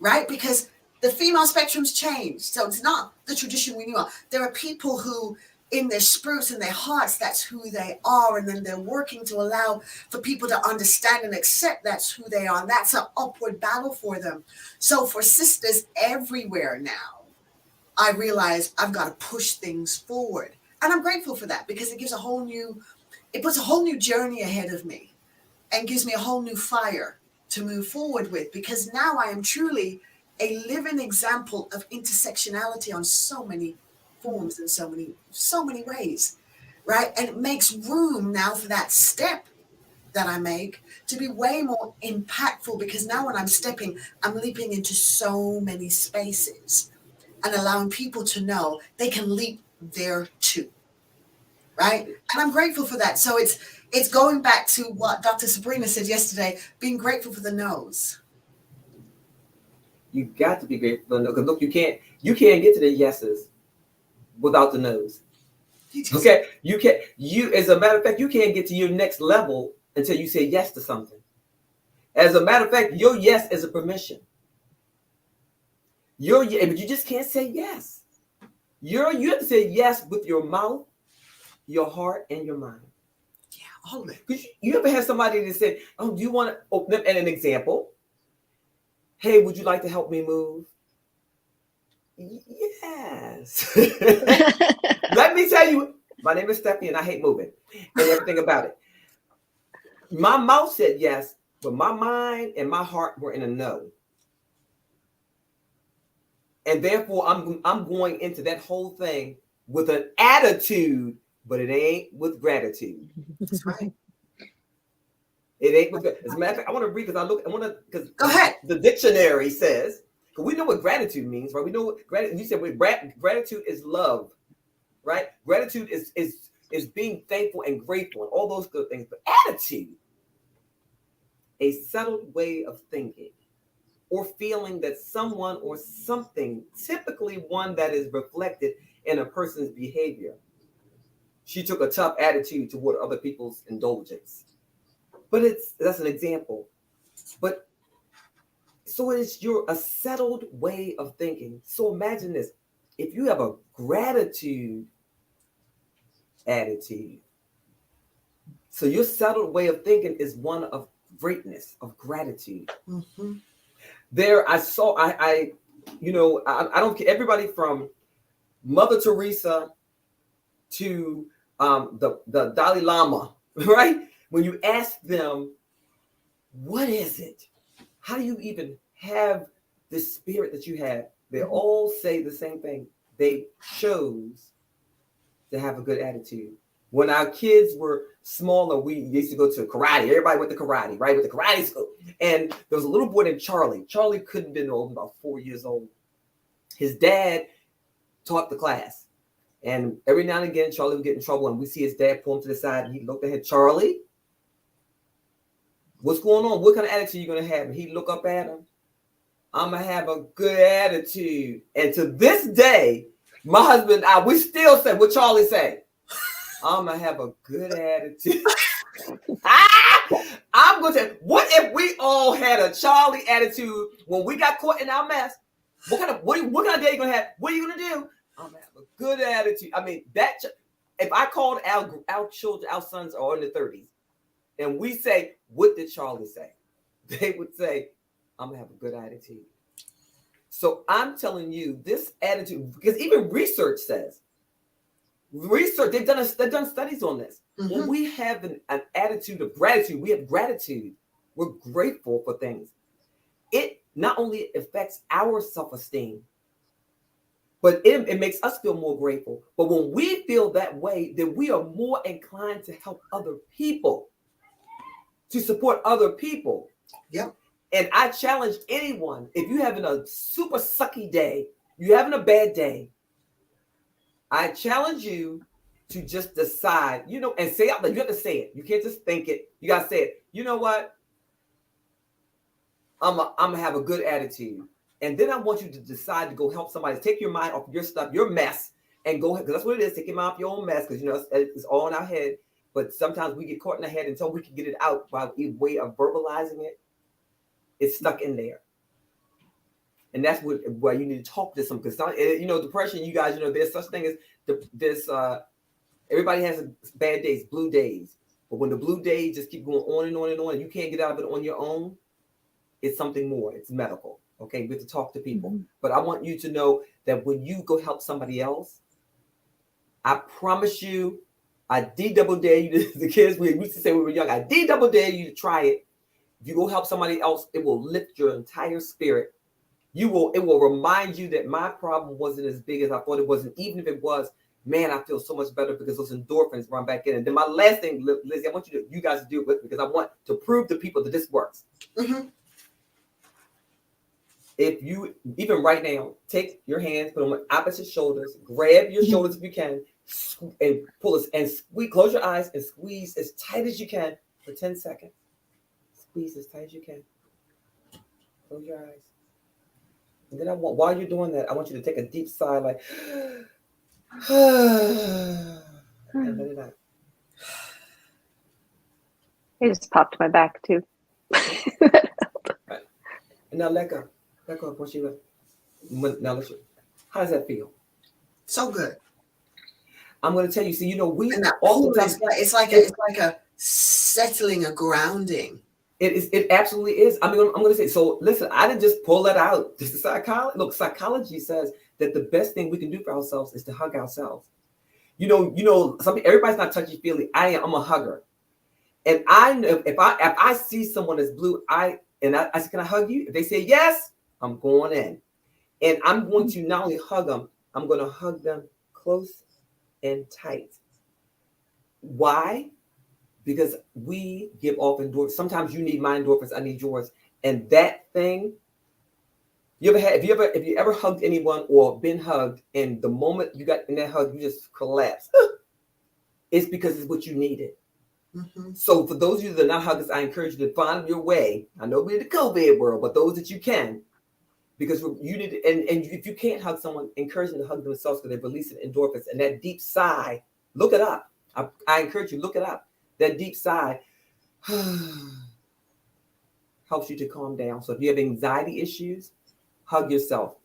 right? Because the female spectrum's changed. So it's not the tradition we knew of. There are people who, in their spirits and their hearts, that's who they are. And then they're working to allow for people to understand and accept that's who they are. And that's an upward battle for them. So for sisters everywhere now, I realize I've got to push things forward. And I'm grateful for that because it gives it puts a whole new journey ahead of me and gives me a whole new fire to move forward with, because now I am truly a living example of intersectionality on so many forms in so many ways, right? And it makes room now for that step that I make to be way more impactful, because now when I'm stepping, I'm leaping into so many spaces and allowing people to know they can leap there too, right? And I'm grateful for that. So it's going back to what Dr. Sabrina said yesterday, being grateful for the no's. You got to be grateful. Because look, you can't get to the yeses without the no's. Okay, as a matter of fact, you can't get to your next level until you say yes to something. As a matter of fact, your yes is a permission. But you just can't say yes. You have to say yes with your mouth, your heart, and your mind. Yeah, all of it. Because you ever had somebody that said, "Oh, do you want to open up?" And an example, "Hey, would you like to help me move?" Yes. Let me tell you, my name is Stephanie, and I hate moving and everything about it. My mouth said yes, but my mind and my heart were in a no. And therefore, I'm going into that whole thing with an attitude, but it ain't with gratitude. That's right. It ain't with. As a matter of fact, I want to read because Go ahead. The dictionary says, because we know what gratitude means, right? We know what gratitude. You said gratitude is love, right? Gratitude is being thankful and grateful and all those good things. But attitude, a settled way of thinking or feeling that someone or something, typically one that is reflected in a person's behavior. She took a tough attitude toward other people's indulgence. But that's an example. But so it's a settled way of thinking. So imagine this. If you have a gratitude attitude, so your settled way of thinking is one of greatness, of gratitude. Mm-hmm. I don't care, everybody from Mother Teresa to the Dalai Lama, right? When you ask them, what is it? How do you even have this spirit that you have? They all say the same thing. They chose to have a good attitude. When our kids were smaller, we used to go to karate. Everybody went to karate, right? With the karate school. And there was a little boy named Charlie. Charlie couldn't have been old, about 4 years old. His dad taught the class. And every now and again, Charlie would get in trouble. And we see his dad pull him to the side. And he looked at him, Charlie, what's going on? What kind of attitude are you going to have? And he'd look up at him. I'm going to have a good attitude. And to this day, my husband and I, we still say what Charlie say. I'm going to have a good attitude. I'm going to, what if we all had a Charlie attitude when we got caught in our mess? What kind of day are you going to have? What are you going to do? I'm going to have a good attitude. I mean, if I called our children, our sons are in the 30s, and we say, what did Charlie say? They would say, I'm going to have a good attitude. So I'm telling you, this attitude, because even research says, they've done studies on this. Mm-hmm. When we have an attitude of gratitude, we have gratitude. We're grateful for things. It not only affects our self-esteem, but it makes us feel more grateful. But when we feel that way, then we are more inclined to help other people, to support other people. Yep. And I challenge anyone, if you're having a super sucky day, you're having a bad day, I challenge you to just decide, and say out loud. You have to say it. You can't just think it. You got to say it. You know what? I'm going to have a good attitude. And then I want you to decide to go help somebody. Take your mind off your stuff, your mess, and go, because that's what it is. Take your mind off your own mess, because, it's all in our head. But sometimes we get caught in the head until we can get it out by way of verbalizing it. It's stuck in there. And that's why you need to talk to some, because depression, you guys, there's such thing as everybody has bad days, blue days. But when the blue days just keep going on and on and on, and you can't get out of it on your own, it's something more. It's medical. Okay, we have to talk to people. Mm-hmm. But I want you to know that when you go help somebody else, I promise you, I double dare you. The kids, we used to say when we were young, I double dare you to try it. If you go help somebody else, it will lift your entire spirit. it will remind you that my problem wasn't as big as I thought it was. And even if it was, man, I feel so much better because those endorphins run back in. And then my last thing, Lizzie, I want you guys to do it with me because I want to prove to people that this works. Mm-hmm. If you, even right now, take your hands, put them on opposite shoulders, grab your shoulders if you can, and pull us and squeeze, close your eyes and squeeze as tight as you can for 10 seconds. Squeeze as tight as you can. Close your eyes. And then while you're doing that, I want you to take a deep sigh, like, and let it out. I just popped my back too. Right. And now let go. Let go. Once you let. Now let's. How does that feel? So good. I'm going to tell you. See, we And that oftentimes it's like a settling, a grounding. It absolutely is. I mean, I'm going to say. So listen, I didn't just pull that out. This is psychology. Look, psychology says that the best thing we can do for ourselves is to hug ourselves. Everybody's not touchy feely. I'm a hugger, and I know if I see someone that's blue, I say, can I hug you? If they say yes, I'm going in, and I'm going to not only hug them, I'm going to hug them close and tight. Why? Because we give off endorphins. Sometimes you need my endorphins, I need yours, and that thing. If you ever hugged anyone or been hugged, and the moment you got in that hug, you just collapsed. It's because it's what you needed. Mm-hmm. So for those of you that are not huggers, I encourage you to find your way. I know we're in the COVID world, but those that you can, because you need to, and if you can't hug someone, encourage them to hug themselves because they're releasing endorphins. And that deep sigh, look it up. I encourage you, look it up. That deep sigh helps you to calm down. So if you have anxiety issues, hug yourself.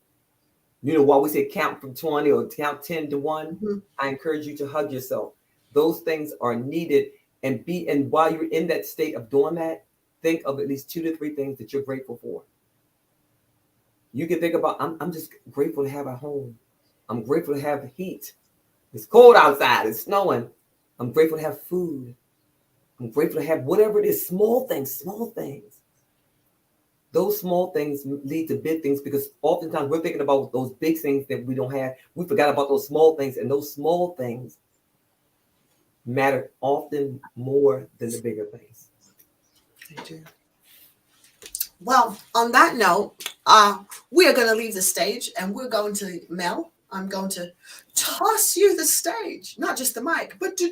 While we say count from 20 or count 10 to 1, Mm-hmm. I encourage you to hug yourself. Those things are needed. And while you're in that state of doing that, think of at least 2 to 3 things that you're grateful for. You can think about, I'm just grateful to have a home. I'm grateful to have heat. It's cold outside. It's snowing. I'm grateful to have food. I'm grateful to have whatever it is, small things. Those small things lead to big things because oftentimes we're thinking about those big things that we don't have. We forgot about those small things, and those small things matter often more than the bigger things. They do. Well, on that note, we are going to leave the stage and we're going to Mel. I'm going to toss you the stage, not just the mic, but do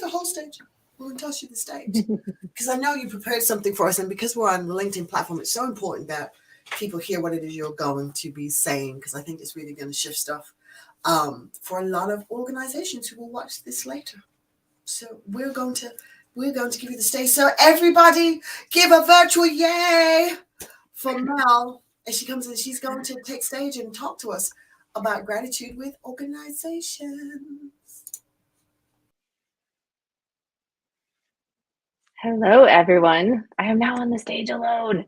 the whole stage. I'm going to toss you the stage because I know you prepared something for us. And because we're on the LinkedIn platform, it's so important that people hear what it is you're going to be saying because I think it's really going to shift stuff for a lot of organizations who will watch this later. So we're going to give you the stage. So everybody give a virtual yay for Mel as she comes in. She's going to take stage and talk to us about gratitude with organizations. Hello, everyone. I am now on the stage alone.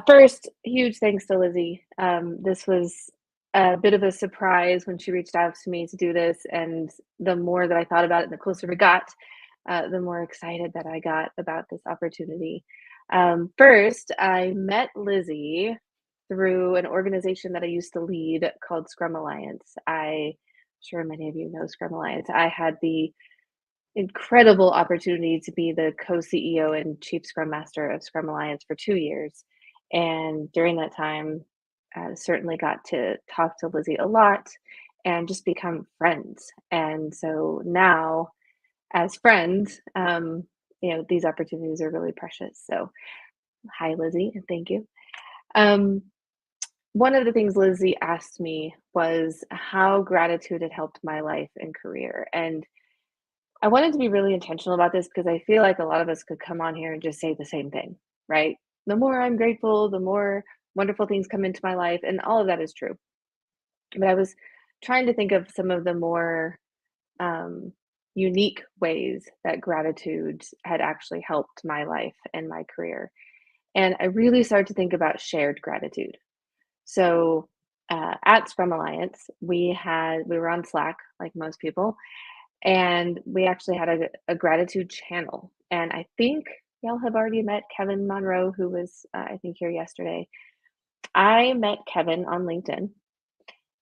First, huge thanks to Lizzie. This was a bit of a surprise when she reached out to me to do this. And the more that I thought about it, the closer we got, the more excited that I got about this opportunity. First, I met Lizzie through an organization that I used to lead called Scrum Alliance. I'm sure many of you know Scrum Alliance. I had the incredible opportunity to be the co-CEO and chief Scrum Master of Scrum Alliance for 2 years. And during that time, certainly got to talk to Lizzie a lot and just become friends. And so now, as friends, these opportunities are really precious. So hi, Lizzie, and thank you. One of the things Lizzie asked me was how gratitude had helped my life and career. And I wanted to be really intentional about this because I feel like a lot of us could come on here and just say the same thing, right? The more I'm grateful, the more wonderful things come into my life, and all of that is true. But I was trying to think of some of the more unique ways that gratitude had actually helped my life and my career. And I really started to think about shared gratitude. So at Scrum Alliance, we were on Slack, like most people, and we actually had a gratitude channel. And I think y'all have already met Kevin Monroe, who was, I think, here yesterday. I met Kevin on LinkedIn,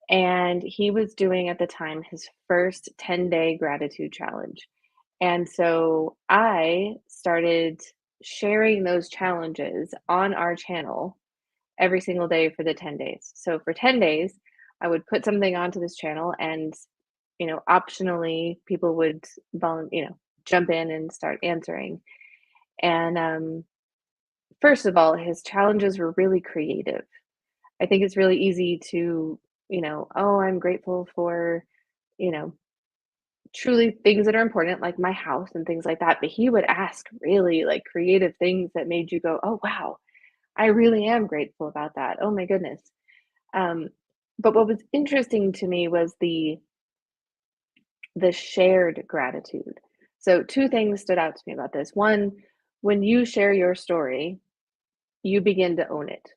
and he was doing at the time his first 10-day gratitude challenge. And so I started sharing those challenges on our channel every single day for the 10 days. So for 10 days, I would put something onto this channel and, optionally people would jump in and start answering. And first of all, his challenges were really creative. I think it's really easy to, oh, I'm grateful for, you know, truly things that are important, like my house and things like that. But he would ask really like creative things that made you go, oh, wow, I really am grateful about that. Oh my goodness. Um, but what was interesting to me was the shared gratitude. So two things stood out to me about this. One, when you share your story, you begin to own it.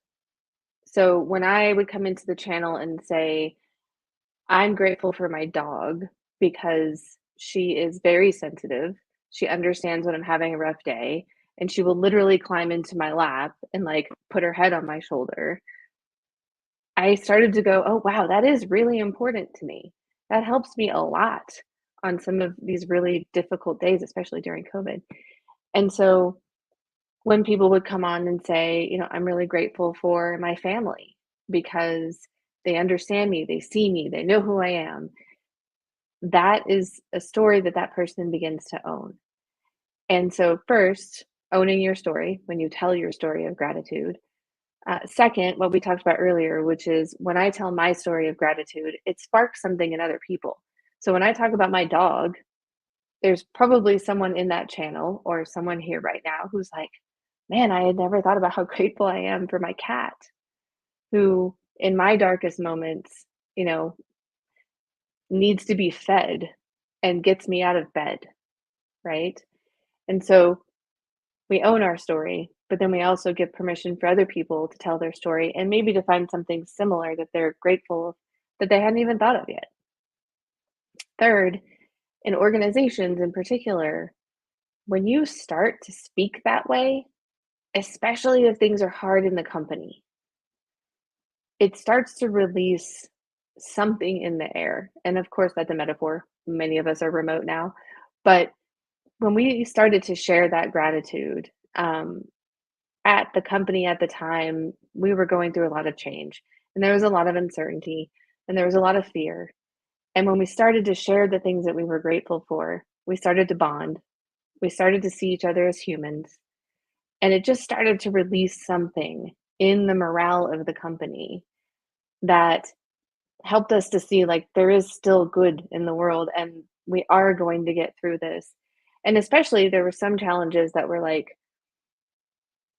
So when I would come into the channel and say, I'm grateful for my dog because she is very sensitive. She understands when I'm having a rough day, and she will literally climb into my lap and like put her head on my shoulder. I started to go, oh, wow, that is really important to me. That helps me a lot on some of these really difficult days, especially during COVID. And so when people would come on and say, I'm really grateful for my family because they understand me, they see me, they know who I am. That is a story that that person begins to own. And so, first, owning your story when you tell your story of gratitude. Second, what we talked about earlier, which is when I tell my story of gratitude, it sparks something in other people. So, when I talk about my dog, there's probably someone in that channel or someone here right now who's like, man, I had never thought about how grateful I am for my cat, who in my darkest moments, you know, needs to be fed and gets me out of bed, right? And so we own our story, but then we also give permission for other people to tell their story and maybe to find something similar that they're grateful that they hadn't even thought of yet. Third, in organizations in particular, when you start to speak that way, especially if things are hard in the company, it starts to release something in the air. And of course, that's a metaphor. Many of us are remote now. But when we started to share that gratitude, at the company at the time, we were going through a lot of change and there was a lot of uncertainty and there was a lot of fear. And when we started to share the things that we were grateful for, we started to bond. We started to see each other as humans. And it just started to release something in the morale of the company that helped us to see like there is still good in the world and we are going to get through this. And especially there were some challenges that were like,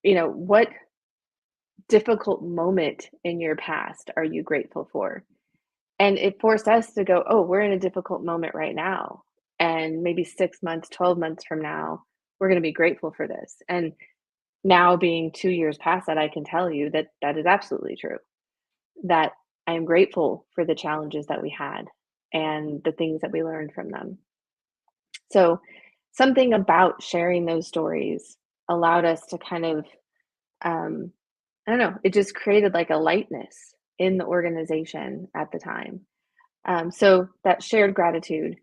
what difficult moment in your past are you grateful for? And it forced us to go, oh, we're in a difficult moment right now. And maybe 6 months, 12 months from now, we're going to be grateful for this. And now, being 2 years past that, I can tell you that that is absolutely true. That I am grateful for the challenges that we had and the things that we learned from them. So, something about sharing those stories allowed us to kind of, I don't know, it just created like a lightness in the organization at the time. So, that shared gratitude.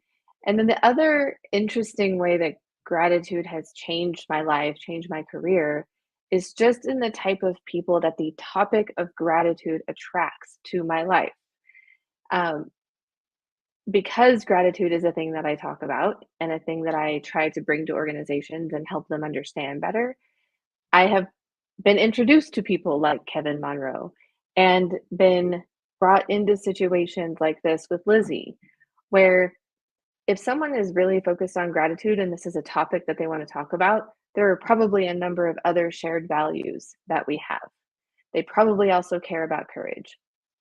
And then the other interesting way that gratitude has changed my life, changed my career, is just in the type of people that the topic of gratitude attracts to my life. Um, because gratitude is a thing that I talk about and a thing that I try to bring to organizations and help them understand better, I have been introduced to people like Kevin Monroe and been brought into situations like this with Lizzie, where if someone is really focused on gratitude and this is a topic that they want to talk about, there are probably a number of other shared values that we have. They probably also care about courage,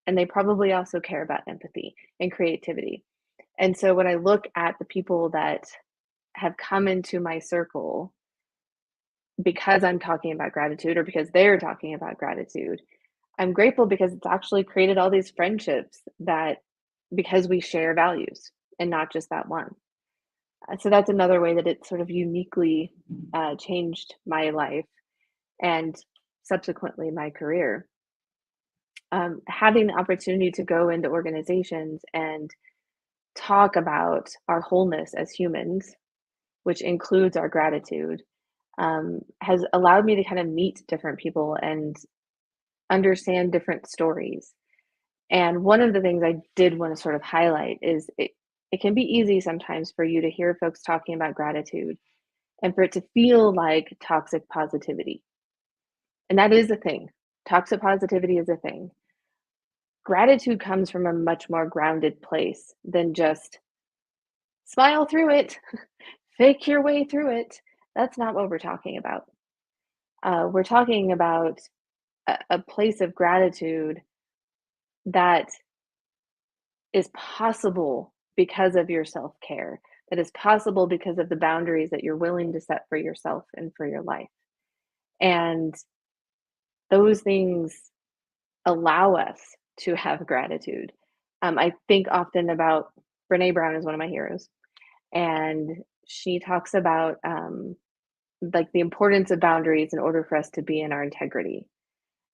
and they probably also care about empathy and creativity. And so when I look at the people that have come into my circle because I'm talking about gratitude or because they're talking about gratitude, I'm grateful because it's actually created all these friendships that because we share values and not just that one. So that's another way that it sort of uniquely changed my life and subsequently my career. having the opportunity to go into organizations and talk about our wholeness as humans, which includes our gratitude, has allowed me to kind of meet different people and understand different stories. And one of the things I did want to sort of highlight is it can be easy sometimes for you to hear folks talking about gratitude and for it to feel like toxic positivity. And that is a thing. Toxic positivity is a thing. Gratitude comes from a much more grounded place than just smile through it, fake your way through it. That's not what we're talking about. We're talking about a place of gratitude that is possible because of your self care, that is possible because of the boundaries that you're willing to set for yourself and for your life. And those things allow us to have gratitude. I think often about Brene Brown is one of my heroes, and she talks about like the importance of boundaries in order for us to be in our integrity.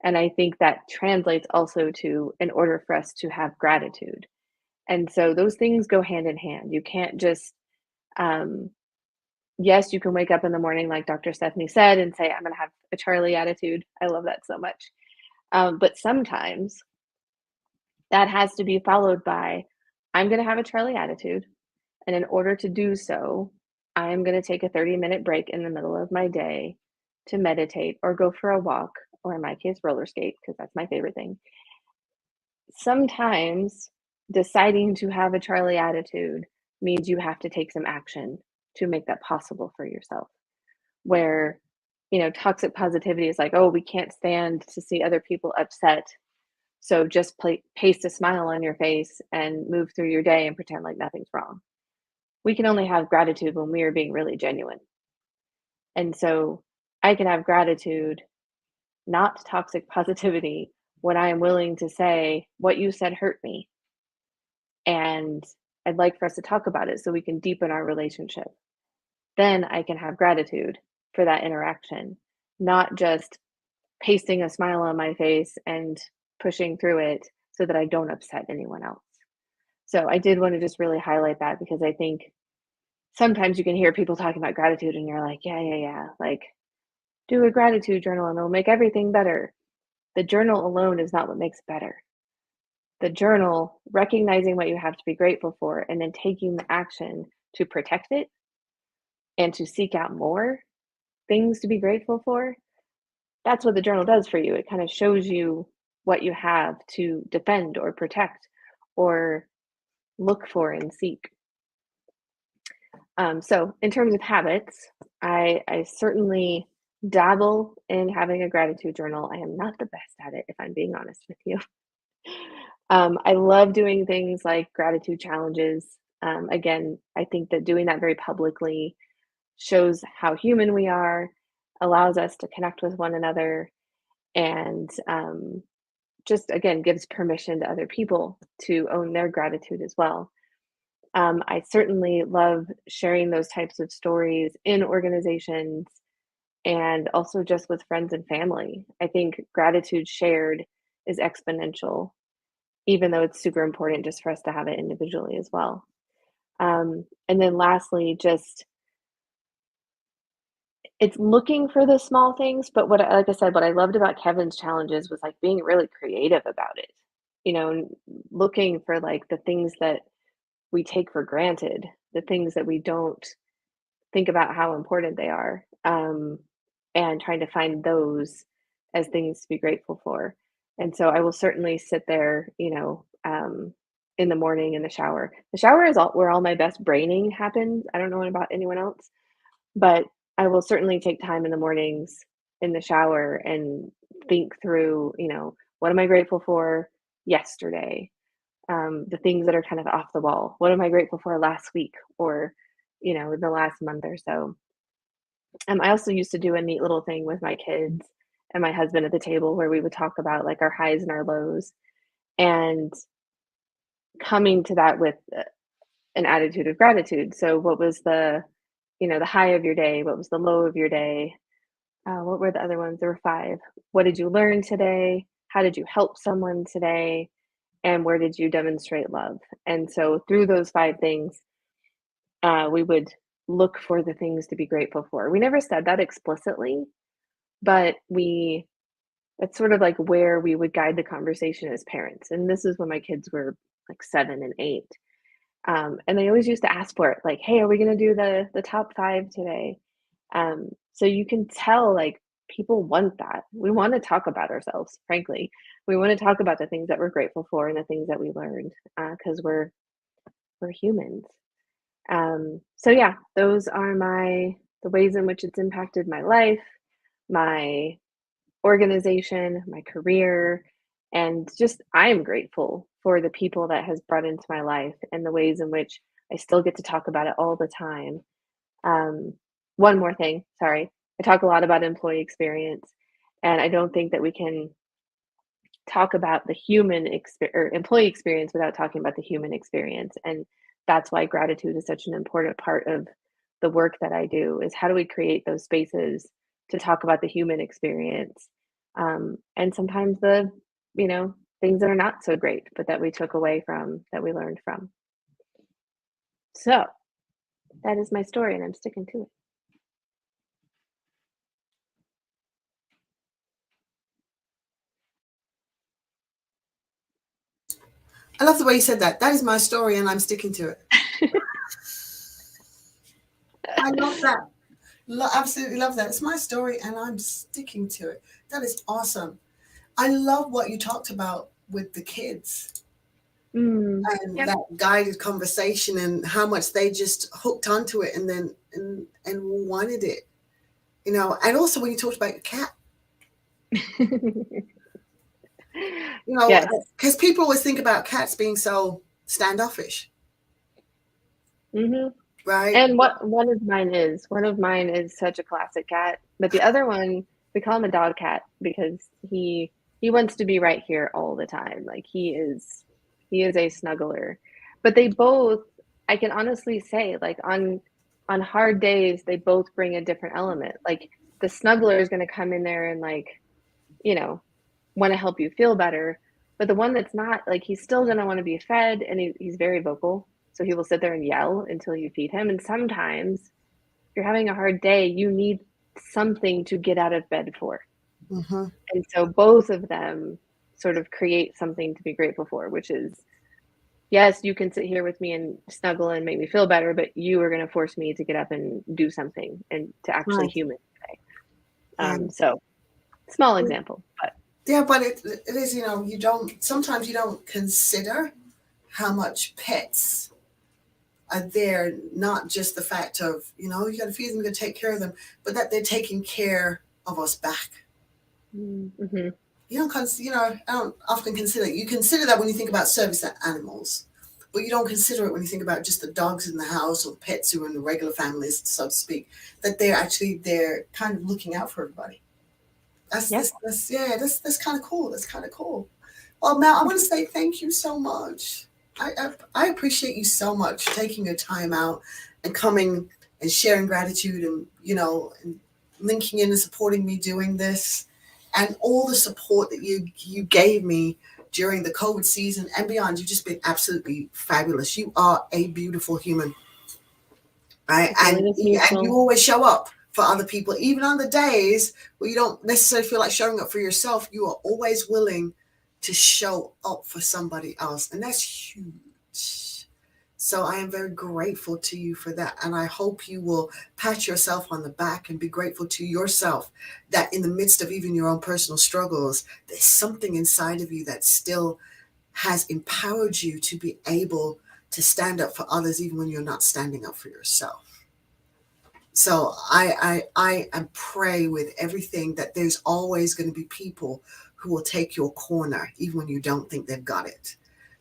And I think that translates also to in order for us to have gratitude. And so those things go hand in hand. You can't just, um, yes, you can wake up in the morning, like Dr. Stephanie said, and say, I'm going to have a Charlie attitude. I love that so much. But sometimes that has to be followed by, I'm going to have a Charlie attitude. And in order to do so, I am going to take a 30-minute break in the middle of my day to meditate or go for a walk, or in my case, roller skate, because that's my favorite thing. Sometimes deciding to have a Charlie attitude means you have to take some action to make that possible for yourself. Where, toxic positivity is like, oh, we can't stand to see other people upset. So just paste a smile on your face and move through your day and pretend like nothing's wrong. We can only have gratitude when we are being really genuine. And so I can have gratitude, not toxic positivity, when I am willing to say, what you said hurt me. And I'd like for us to talk about it so we can deepen our relationship. Then I can have gratitude for that interaction, not just pasting a smile on my face and pushing through it so that I don't upset anyone else. So I did want to just really highlight that, because I think sometimes you can hear people talking about gratitude and you're like, yeah. Like, do a gratitude journal and it'll make everything better. The journal alone is not what makes better. The journal, recognizing what you have to be grateful for and then taking the action to protect it and to seek out more things to be grateful for, that's what the journal does for you. It kind of shows you what you have to defend or protect or look for and seek. So in terms of habits, I certainly dabble in having a gratitude journal. I am not the best at it, if I'm being honest with you. I love doing things like gratitude challenges. Again, I think that doing that very publicly shows how human we are, allows us to connect with one another, and just, again, gives permission to other people to own their gratitude as well. I certainly love sharing those types of stories in organizations and also just with friends and family. I think gratitude shared is exponential, even though it's super important just for us to have it individually as well. And then lastly, just it's looking for the small things, but like I said, what I loved about Kevin's challenges was like being really creative about it, looking for like the things that we take for granted, the things that we don't think about how important they are, and trying to find those as things to be grateful for. And so I will certainly sit there, in the morning in the shower. The shower is where all my best braining happens. I don't know about anyone else, but I will certainly take time in the mornings in the shower and think through, what am I grateful for yesterday? The things that are kind of off the wall. What am I grateful for last week or, in the last month or so? I also used to do a neat little thing with my kids and my husband at the table where we would talk about like our highs and our lows, and coming to that with an attitude of gratitude. So what was the high of your day? What was the low of your day? What were the other ones? There were 5. What did you learn today? how did you help someone today, and where did you demonstrate love? And so through those 5 things, we would look for the things to be grateful for. We never said that explicitly, but it's sort of like where we would guide the conversation as parents. And this is when my kids were like 7 and 8. And they always used to ask for it, like, "Hey, are we gonna do the top 5 today?" So you can tell, like, people want that. We wanna talk about ourselves, frankly. We wanna talk about the things that we're grateful for and the things that we learned, because we're humans. So yeah, those are the ways in which it's impacted my life, my organization, my career, and just I am grateful for the people that has brought into my life and the ways in which I still get to talk about it all the time. Um, One more thing, sorry. I talk a lot about employee experience, and I don't think that we can talk about the or employee experience without talking about the human experience. And that's why gratitude is such an important part of the work that I do is how do we create those spaces to talk about the human experience, and sometimes the things that are not so great but that we took away from, that we learned from. So that is my story and I'm sticking to it. I love the way you said that. That is my story and I'm sticking to it. I love that. Absolutely love that. It's my story and I'm sticking to it. That is awesome. I love what you talked about with the kids and Yep. that guided conversation and how much they just hooked onto it and then and wanted it. And also when you talked about your cat, Yes. because people always think about cats being so standoffish, Hmm. right? And one of mine is such a classic cat, but the other one, we call him a dog cat because he wants to be right here all the time. Like he is a snuggler. But they both, I can honestly say, like on hard days, they both bring a different element. Like the snuggler is going to come in there and like, you know, want to help you feel better. But the one that's not, like, he's still going to want to be fed, and he's very vocal. So he will sit there and yell until you feed him. And sometimes, if you're having a hard day, you need something to get out of bed for. Mm-hmm. And so both of them sort of create something to be grateful for, which is, yes, you can sit here with me and snuggle and make me feel better, but you are going to force me to get up and do something and to actually Right. human today. Right. So small example, but Yeah, but it is, sometimes you don't consider how much pets are there, not just the fact of, you got to feed them, you got to take care of them, but that they're taking care of us back. mm-hmm. I don't often consider it. You consider that when you think about service animals, but you don't consider it when you think about just the dogs in the house or pets who are in the regular families, so to speak, that they're kind of looking out for everybody. That's kind of cool. That's kind of cool. Well, Mel, I want to say thank you so much. I appreciate you so much taking your time out and coming and sharing gratitude and and linking in and supporting me doing this and all the support that you gave me during the COVID season and beyond. You've just been absolutely fabulous. You are a beautiful human, right? And you always show up for other people, even on the days where you don't necessarily feel like showing up for yourself. You are always willing to show up for somebody else, and that's huge. So I am very grateful to you for that, and I hope you will pat yourself on the back and be grateful to yourself that in the midst of even your own personal struggles, there's something inside of you that still has empowered you to be able to stand up for others even when you're not standing up for yourself. So I pray with everything that there's always going to be people who will take your corner even when you don't think they've got it,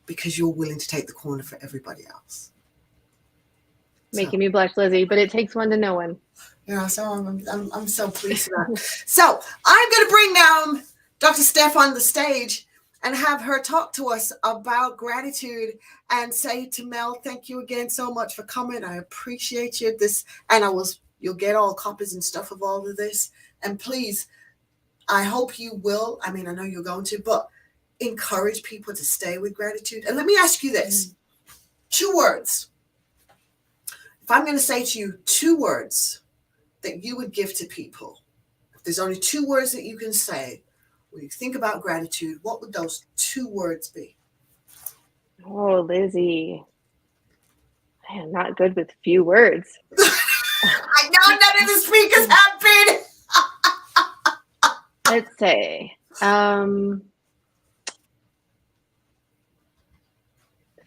because you're willing to take the corner for everybody else. Making me blush, Lizzie, but it takes one to know one. So I'm so pleased with that. So I'm going to bring down Dr. Steph on the stage and have her talk to us about gratitude and say to Mel, thank you again so much for coming. I appreciate you. And you'll get all copies and stuff of all of this. And please, I hope you will. I mean, I know you're going to, but encourage people to stay with gratitude. And let me ask you this. 2 words. If I'm going to say to you 2 words that you would give to people, if there's only 2 words that you can say when you think about gratitude, what would those 2 words be? Oh, Lizzie. I am not good with few words. I know none of the speakers have been. Let's say.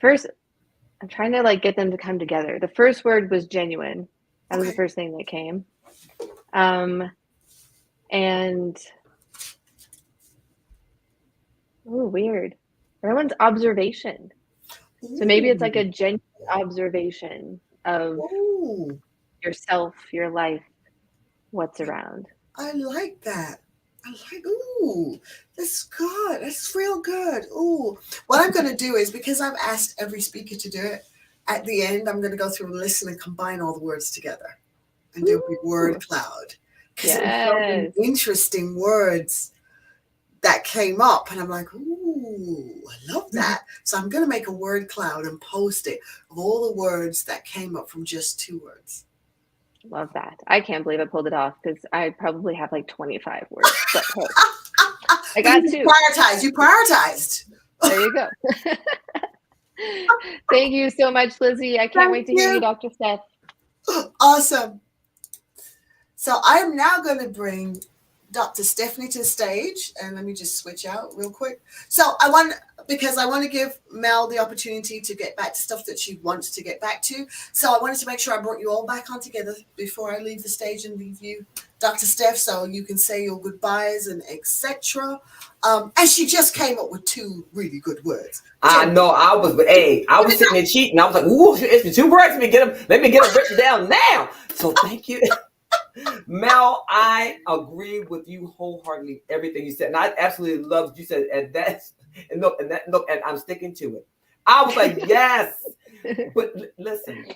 First, I'm trying to like get them to come together. The first word was genuine. That was the Okay. first thing that came. And weird. Everyone's observation. So maybe it's like a genuine observation of Ooh, yourself, your life, what's around. I like that. I like, ooh, that's good. That's real good. Ooh. What I'm going to do is, because I've asked every speaker to do it, at the end, I'm going to go through and listen and combine all the words together and do a big word cloud. Because there's so many Yes. interesting words that came up. And I'm like, ooh, I love that. So I'm going to make a word cloud and post it of all the words that came up from just 2 words. Love that. I can't believe I pulled it off because I probably have like 25 words. But hey, I got You 2. prioritized. You prioritized. There you go. Thank you so much, Lizzie. I can't wait to hear you, Dr. Steph. Awesome. So I am now going to bring Dr. Stephanie to the stage, and let me just switch out real quick. So because I want to give Mel the opportunity to get back to stuff that she wants to get back to. So I wanted to make sure I brought you all back on together before I leave the stage and leave you, Dr. Steph, so you can say your goodbyes and etc. And she just came up with 2 really good words. I know I was sitting there cheating. I was like, ooh, it's the 2 words. Let me get them written down now. So thank you. Mel, I agree with you wholeheartedly, everything you said. And I absolutely loved you said, and I'm sticking to it. I was like, yes. But listen,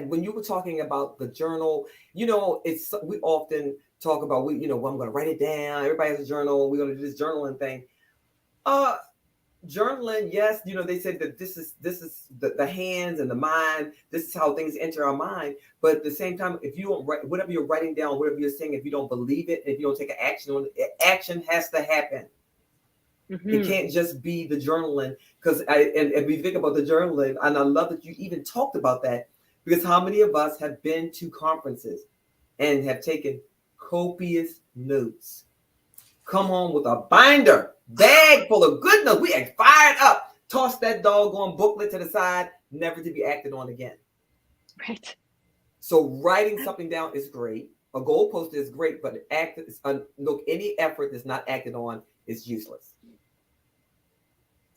when you were talking about the journal, we often talk about, I'm going to write it down. Everybody has a journal. We're going to do this journaling thing. Journaling, yes, they said that this is the hands and the mind. This is how things enter our mind. But at the same time, if you don't write whatever you're writing down, whatever you're saying, if you don't believe it, if you don't take an action on it, action has to happen. It can't just be the journaling. Because and we think about the journaling, and I love that you even talked about that, because how many of us have been to conferences and have taken copious notes, come home with a binder, bag full of good notes. We had fired up, tossed that doggone booklet to the side, never to be acted on again. Right. So writing something down is great. A goal post is great, but any effort that's not acted on is useless.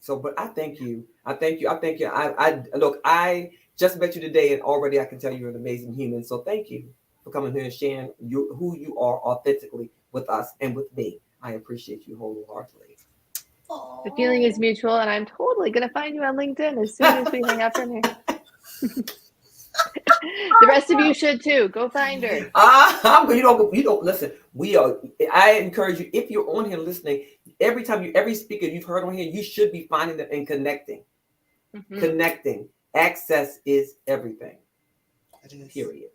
So, but I thank you. I just met you today, and already I can tell you're an amazing human. So thank you for coming here and sharing who you are authentically with us and with me. I appreciate you wholeheartedly. The feeling is mutual, and I'm totally going to find you on LinkedIn as soon as we hang up from here. The rest of you should too. Go find her. You don't listen. I encourage you, if you're on here listening, every speaker you've heard on here, you should be finding them and connecting. Connecting. Access is everything. It is. Period.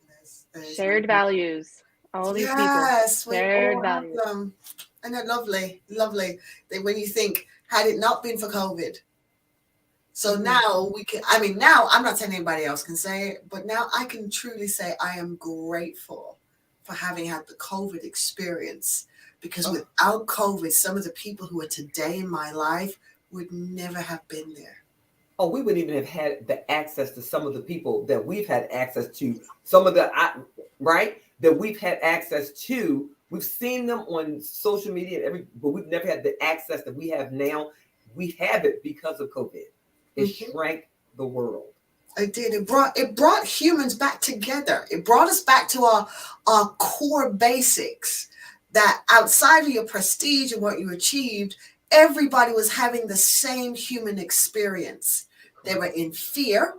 Shared values. All these people. Shared values. And they're lovely. That when you think, had it not been for COVID. So now now I'm not saying anybody else can say it, but now I can truly say I am grateful for having had the COVID experience, because without COVID, some of the people who are today in my life would never have been there. Oh, we wouldn't even have had the access to some of the people that we've had access to. Some of that we've had access to. We've seen them on social media but we've never had the access that we have now. We have it because of COVID. It shrank the world. It did. It brought humans back together. It brought us back to our core basics, that outside of your prestige and what you achieved, everybody was having the same human experience. They were in fear,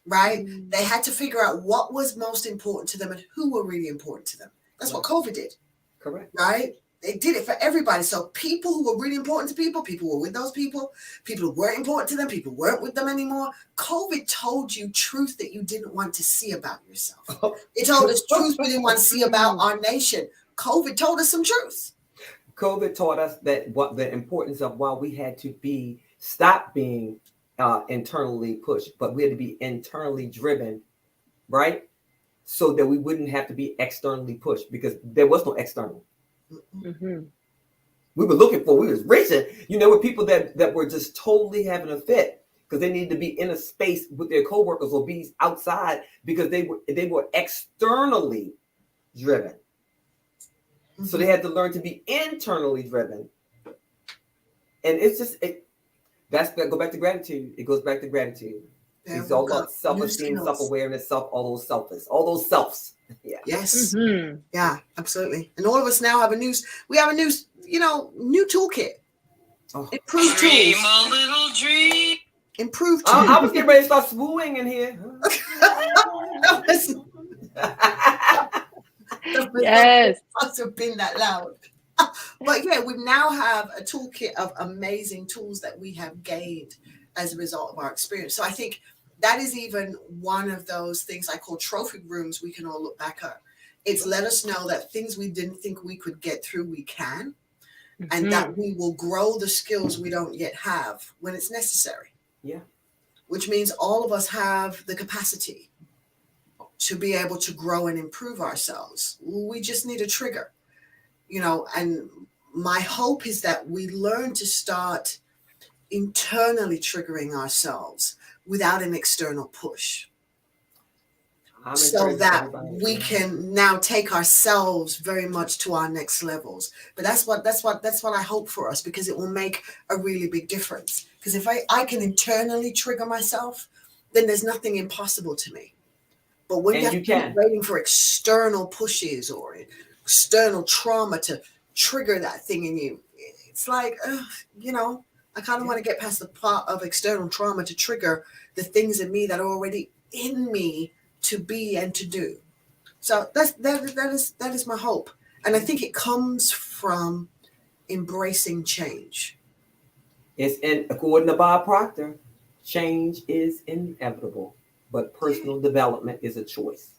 right? They had to figure out what was most important to them and who were really important to them. That's what COVID did. Correct. right? They did it for everybody. So people who were really important to people were with those people who weren't important to them, people weren't with them anymore. COVID told you truth that you didn't want to see about yourself. It told us truth we didn't want to see about our nation. COVID told us some truth. COVID taught us that what the importance of why we had to stop being internally pushed, but we had to be internally driven, right? So that we wouldn't have to be externally pushed, because there was no external. Mm-hmm. We was racing, with people that were just totally having a fit because they needed to be in a space with their coworkers or be outside because they were externally driven. Mm-hmm. So they had to learn to be internally driven. And it's just, go back to gratitude. It goes back to gratitude. It's all about self-esteem, self-awareness, all those selves. Yeah. Yes. Mm-hmm. Yeah, absolutely. And all of us now have a new toolkit. Oh. Improved tools. A little dream. Improved tools. I was getting ready to start swooning in here. Yes. Must have been that loud. But yeah, we now have a toolkit of amazing tools that we have gained as a result of our experience. So I think that is even one of those things I call trophy rooms we can all look back at. It's let us know that things we didn't think we could get through, we can, and that we will grow the skills we don't yet have when it's necessary. Yeah. Which means all of us have the capacity to be able to grow and improve ourselves. We just need a trigger, and my hope is that we learn to start internally triggering ourselves without an external push, so that we can now take ourselves very much to our next levels. But that's what I hope for us, because it will make a really big difference. Because if I can internally trigger myself, then there's nothing impossible to me. But when you keep waiting for external pushes or external trauma to trigger that thing in you, it's like, I kind of want to get past the part of external trauma to trigger the things in me that are already in me to be and to do. So that is my hope. And I think it comes from embracing change. According to Bob Proctor, change is inevitable, but personal development is a choice.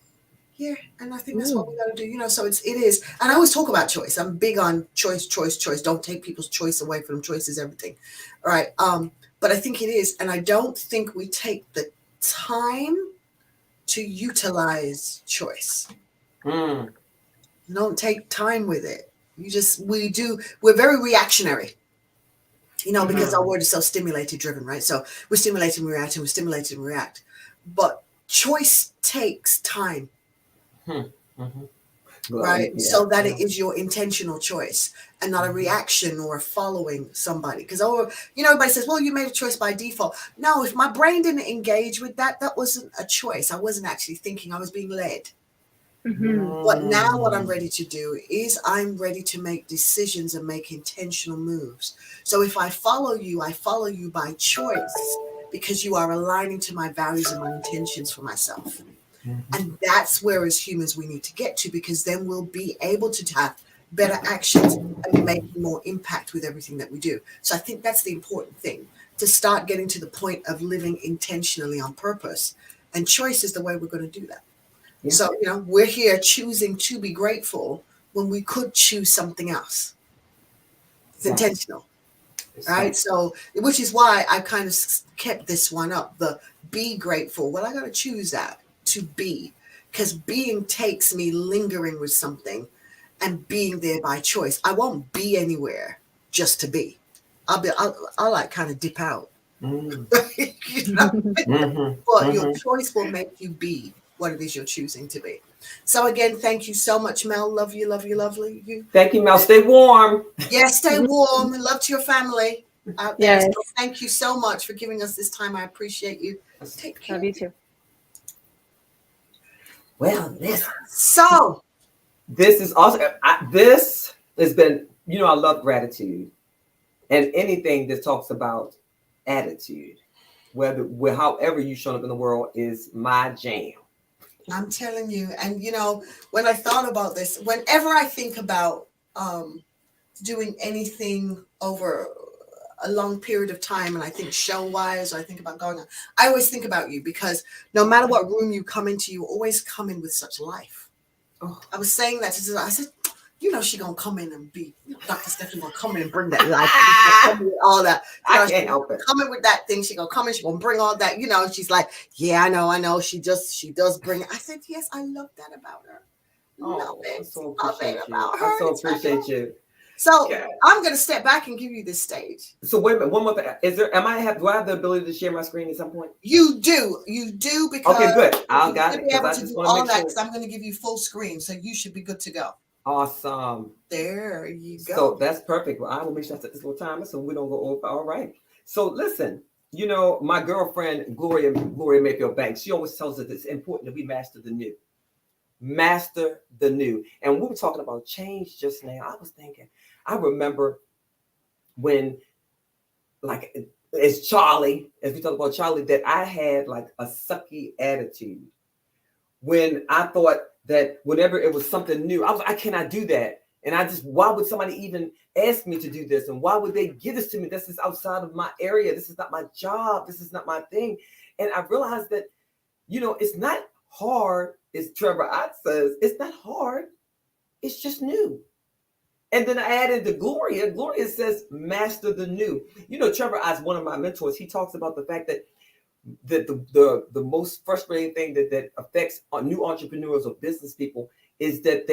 Yeah, and I think that's what we got to do. So it is. And I always talk about choice. I'm big on choice. Don't take people's choice away from them. Choice is everything. All right. But I think it is. And I don't think we take the time to utilize choice. Don't take time with it. We're very reactionary, because our word is so stimulated driven, right? So we're stimulated and we react, and we're stimulated and react. But choice takes time. Right. Yeah, so that it is your intentional choice and not a reaction or following somebody. Because everybody says, well, you made a choice by default. No, if my brain didn't engage with that wasn't a choice. I wasn't actually thinking, I was being led. But now what I'm ready to do is I'm ready to make decisions and make intentional moves. So if I follow you by choice, because you are aligning to my values and my intentions for myself. And that's where, as humans, we need to get to, because then we'll be able to have better actions and make more impact with everything that we do. So I think that's the important thing, to start getting to the point of living intentionally on purpose. And choice is the way we're going to do that. Yeah. So, we're here choosing to be grateful when we could choose something else. It's intentional. Right. So, which is why I kind of kept this one up, the be grateful. Well, I got to choose that. To be, because being takes me lingering with something and being there by choice. I won't be anywhere just to be. I'll like kind of dip out. But your choice will make you be what it is you're choosing to be. So again, thank you so much, Mel. Love you, lovely. Thank you, Mel. Stay warm. Yes, stay warm. Love to your family out there. Yes. So thank you so much for giving us this time. I appreciate you. Take care. Love you too. Well, this is awesome. This has been, I love gratitude, and anything that talks about attitude, however you show up in the world, is my jam. I'm telling you. And, when I thought about this, whenever I think about doing anything over a long period of time, and I think show wise, or I think about going on, I always think about you because no matter what room you come into, you always come in with such life. Oh, I was saying that to I said, you know, she gonna come in and be, you know, Dr. Stephanie gonna come in and bring that life. She's gonna come in with all that. You know, I can't help it. Coming with that thing, she gonna come in, she gonna bring all that, you know, and she's like, yeah, I know. She does bring it. I said, yes, I love that about her. Love Oh, it. I so Love appreciate it you. about I her. so It's about appreciate her. you. So Yeah. I'm gonna step back and give you this stage. So wait a minute, one more thing. Do I have the ability to share my screen at some point? You do because Okay, good. I you got should it be because able I to just do want to all make that sure. because I'm gonna give you full screen, so you should be good to go. Awesome. There you go. So that's perfect. Well, I will make sure I set this little timer so we don't go over. All right. So listen, you know, my girlfriend Gloria Mayfield Banks, she always tells us it's important that we master the new. Master the new. And we were talking about change just now. I was thinking, I remember when, like, as we talk about Charlie, that I had like a sucky attitude when I thought that whenever it was something new, I cannot do that. And why would somebody even ask me to do this? And why would they give this to me? This is outside of my area. This is not my job. This is not my thing. And I realized that, you know, it's not hard, as Trevor Ott says, it's not hard. It's just new. And then I added the Gloria. Gloria says, master the new. You know, Trevor Ott's one of my mentors. He talks about the fact that the most frustrating thing that affects new entrepreneurs or business people is that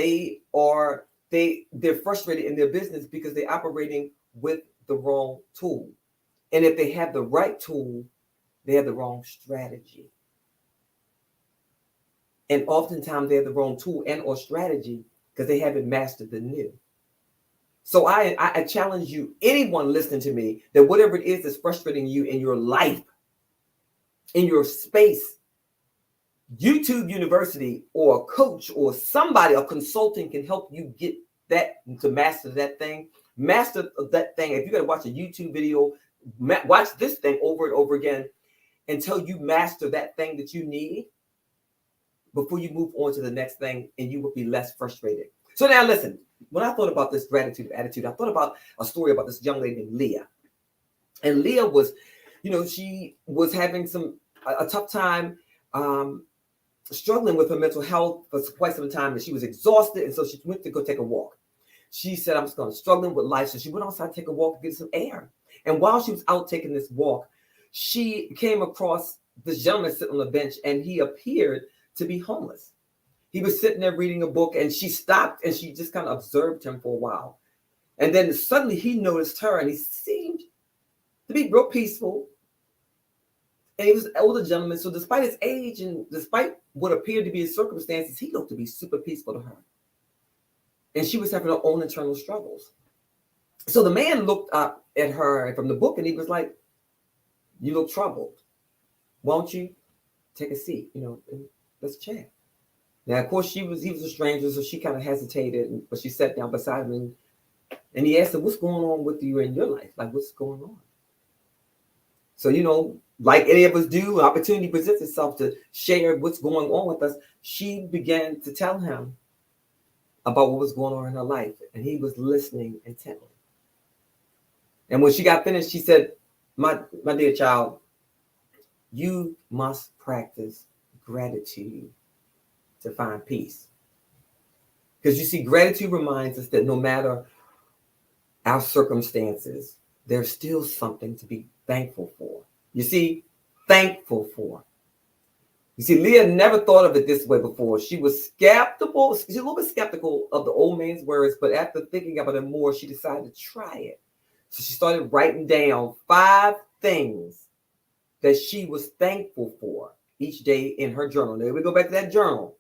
they're frustrated in their business because they're operating with the wrong tool. And if they have the right tool, they have the wrong strategy. And oftentimes they have the wrong tool and or strategy because they haven't mastered the new. So I challenge you, anyone listening to me, that whatever it is that's frustrating you in your life, in your space, YouTube University or a coach or somebody, a consultant can help you get that, to master that thing. Master that thing. If you got to watch a YouTube video, watch this thing over and over again until you master that thing that you need before you move on to the next thing, and you will be less frustrated. So now listen, when I thought about this gratitude attitude, I thought about a story about this young lady named Leah. And Leah was, you know, she was having a tough time struggling with her mental health for quite some time, and she was exhausted, and so she went to go take a walk. She said, I'm just going to struggling with life. So she went outside to take a walk and get some air. And while she was out taking this walk, she came across this gentleman sitting on the bench, and he appeared to be homeless. He was sitting there reading a book, and she stopped and she just kind of observed him for a while. And then suddenly he noticed her, and he seemed to be real peaceful. And he was an older gentleman. So despite his age and despite what appeared to be his circumstances, he looked to be super peaceful to her. And she was having her own internal struggles. So the man looked up at her from the book, and he was like, you look troubled. Won't you take a seat, you know, and let's chat. Now, of course, he was a stranger, so she kind of hesitated, but she sat down beside him, and he asked her, what's going on with you in your life? Like, what's going on? So, you know, like any of us do, opportunity presents itself to share what's going on with us. She began to tell him about what was going on in her life, and he was listening intently. And when she got finished, she said, my dear child, you must practice gratitude to find peace. Because you see, gratitude reminds us that no matter our circumstances, there's still something to be thankful for. You see, thankful for. You see, Leah never thought of it this way before. She was skeptical. She's a little bit skeptical of the old man's words, but after thinking about it more, she decided to try it. So she started writing down 5 things that she was thankful for each day in her journal. There we go back to that journal.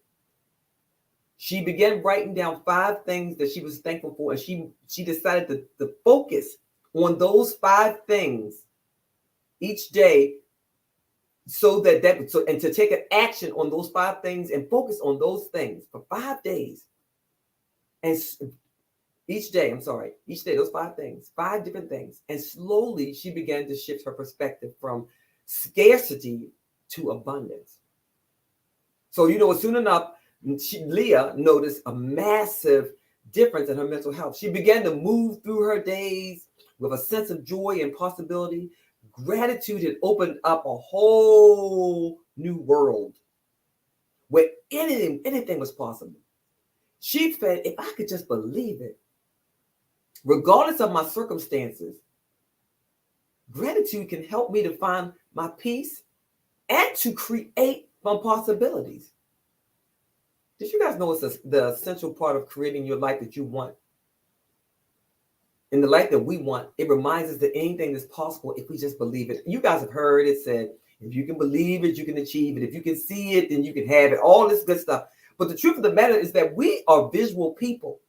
She began writing down 5 things that she was thankful for, and she decided to focus on those 5 things each day, and to take an action on those 5 things and focus on those things for 5 days. And each day, those 5 things, 5 different things. And slowly she began to shift her perspective from scarcity to abundance. So, you know, soon enough, Leah noticed a massive difference in her mental health. She began to move through her days with a sense of joy and possibility. Gratitude had opened up a whole new world where anything was possible. She said, if I could just believe it, regardless of my circumstances, gratitude can help me to find my peace and to create from possibilities. Did you guys know it's the essential part of creating your life that you want? In the life that we want, it reminds us that anything is possible if we just believe it. You guys have heard it said, if you can believe it, you can achieve it. If you can see it, then you can have it. All this good stuff. But the truth of the matter is that we are visual people.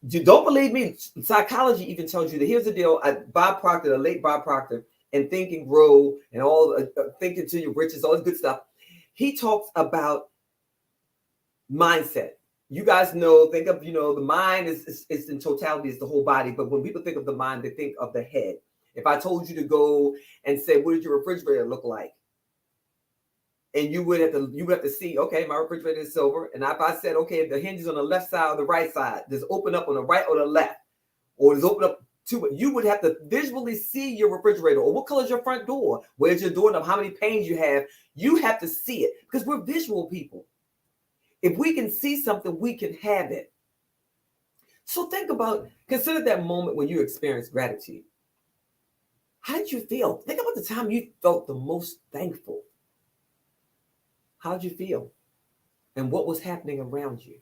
You don't believe me? Psychology even tells you that here's the deal. Bob Proctor, the late Bob Proctor, and Think and Grow and all Think Until You're Riches, all this good stuff. He talks about mindset. You guys know, think of, the mind is in totality, is the whole body. But when people think of the mind, they think of the head. If I told you to go and say, what did your refrigerator look like? And you would have to see, okay, my refrigerator is silver. And if I said, okay, the hinge is on the left side or the right side, does it open up on the right or the left? Or does it open up to it? You would have to visually see your refrigerator. Or what color is your front door? Where's your doorknob? How many panes you have? You have to see it because we're visual people. If we can see something, we can have it. So consider that moment when you experienced gratitude. How did you feel? Think about the time you felt the most thankful. How did you feel? And what was happening around you?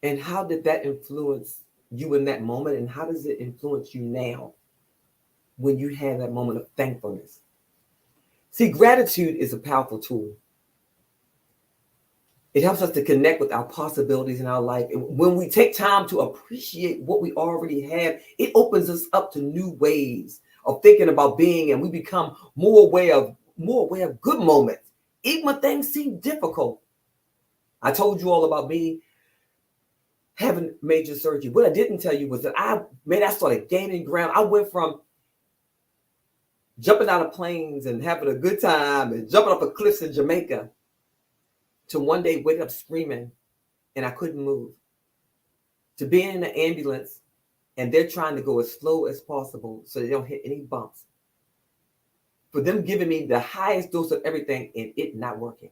And how did that influence you in that moment? And how does it influence you now when you have that moment of thankfulness? See, gratitude is a powerful tool. It helps us to connect with our possibilities in our life. And when we take time to appreciate what we already have, it opens us up to new ways of thinking about being, and we become more aware of good moments, even when things seem difficult. I told you all about me having major surgery. What I didn't tell you was that I started gaining ground. I went from jumping out of planes and having a good time and jumping off of cliffs in Jamaica to one day waking up screaming and I couldn't move, to being in an ambulance and they're trying to go as slow as possible so they don't hit any bumps, for them giving me the highest dose of everything and it not working,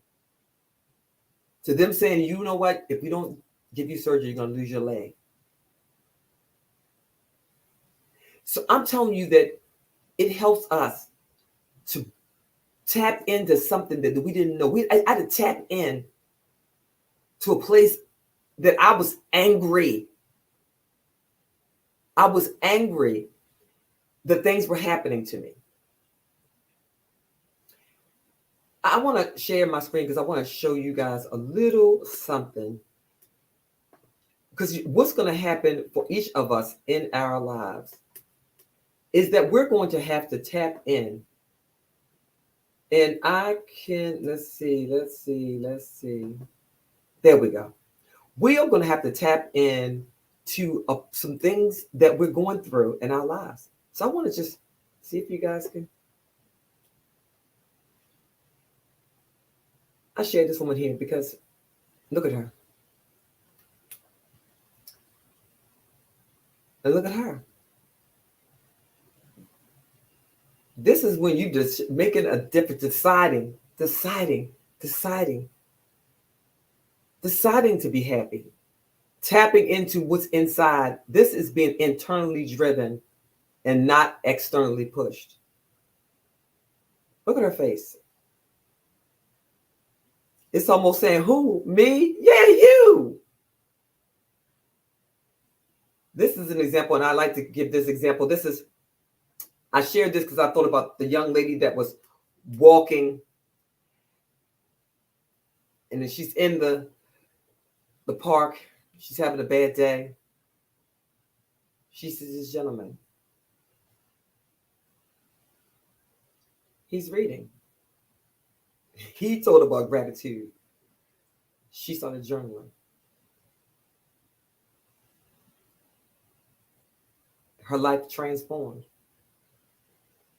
to them saying, you know what, if we don't give you surgery, you're going to lose your leg. So I'm telling you that it helps us to tap into something that we didn't know. I had to tap in to a place that I was angry. I was angry that things were happening to me. I want to share my screen because I want to show you guys a little something. Because what's going to happen for each of us in our lives is that we're going to have to tap in. And let's see. There we go. We are going to have to tap in to some things that we're going through in our lives. So I want to just see if you guys can. I shared this woman here because look at her. And look at her. This is when you just making a difference, deciding to be happy, tapping into what's inside. This is being internally driven and not externally pushed. Look at her face. It's almost saying, who? Me? Yeah, you. This is an example, and I like to give this example. I shared this because I thought about the young lady that was walking, and then she's in the park. She's having a bad day. She sees this gentleman. He's reading. He told about gratitude. She started journaling. Her life transformed.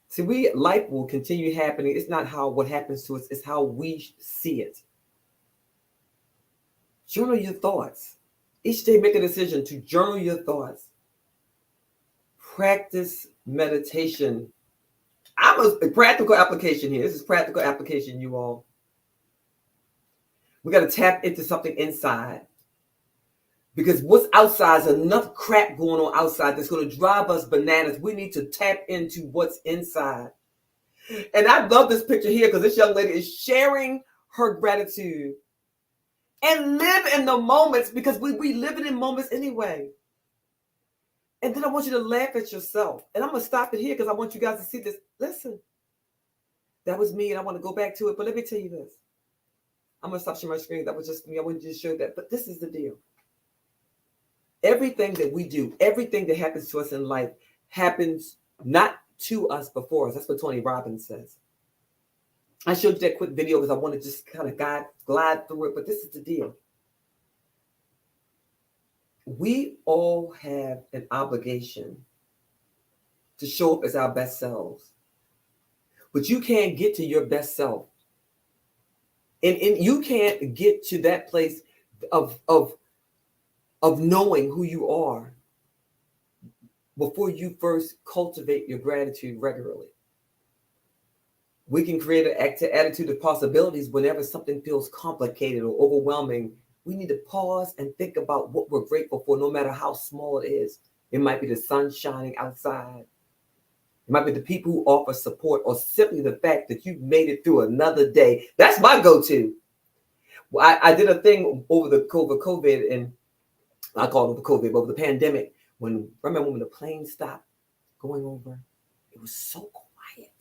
See, life will continue happening. It's not what happens to us, it's how we see it. Journal your thoughts. Each day, make a decision to journal your thoughts. Practice meditation. I'm a practical application here. This is practical application, you all. We got to tap into something inside. Because what's outside is enough crap going on outside that's going to drive us bananas. We need to tap into what's inside. And I love this picture here because this young lady is sharing her gratitude. And live in the moments, because we live in moments anyway. And then I want you to laugh at yourself. And I'm going to stop it here because I want you guys to see this. Listen, that was me and I want to go back to it. But let me tell you this. I'm going to stop sharing my screen. That was just me. I wanted you to show that. But this is the deal. Everything that we do, everything that happens to us in life happens not to us, but for us. That's what Tony Robbins says. I showed you that quick video because I want to just kind of glide through it. But this is the deal. We all have an obligation to show up as our best selves. But you can't get to your best self. And you can't get to that place of knowing who you are before you first cultivate your gratitude regularly. We can create an attitude of possibilities whenever something feels complicated or overwhelming. We need to pause and think about what we're grateful for, no matter how small it is. It might be the sun shining outside. It might be the people who offer support, or simply the fact that you've made it through another day. That's my go-to. I did a thing over the COVID, and I call it the COVID, but over the pandemic, remember when the plane stopped going over, it was so quiet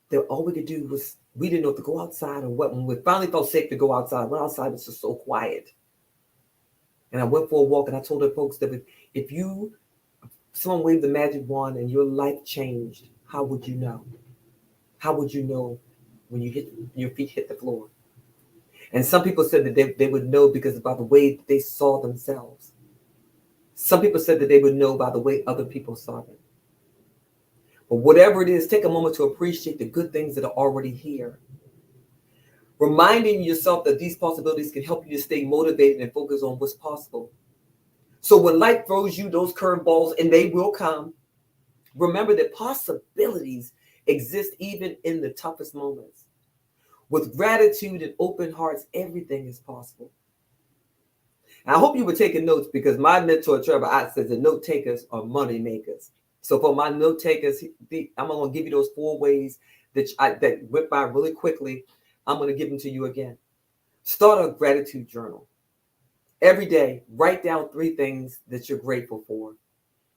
that all we could do was, we didn't know if to go outside or what. When we finally felt safe to go outside, went outside, it was just so quiet. And I went for a walk, and I told the folks that if someone waved the magic wand and your life changed, how would you know? How would you know when your feet hit the floor? And some people said that they would know because by the way they saw themselves. Some people said that they would know by the way other people saw them. But whatever it is, take a moment to appreciate the good things that are already here. Reminding yourself that these possibilities can help you to stay motivated and focus on what's possible. So when life throws you those curveballs, and they will come, remember that possibilities exist even in the toughest moments. With gratitude and open hearts, everything is possible. And I hope you were taking notes, because my mentor, Trevor Ott, says that note takers are money makers. So for my note takers, I'm going to give you those 4 ways that went by really quickly. I'm going to give them to you again. Start a gratitude journal. Every day, write down 3 things that you're grateful for.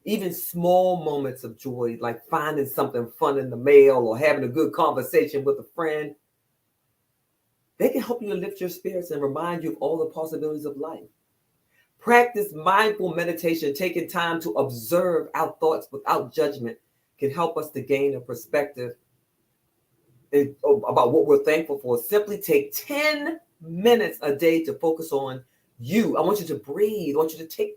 Even small moments of joy, like finding something fun in the mail or having a good conversation with a friend, they can help you to lift your spirits and remind you of all the possibilities of life. Practice mindful meditation. Taking time to observe our thoughts without judgment can help us to gain a perspective about what we're thankful for. Simply take 10 minutes a day to focus on you. I want you to breathe. I want you to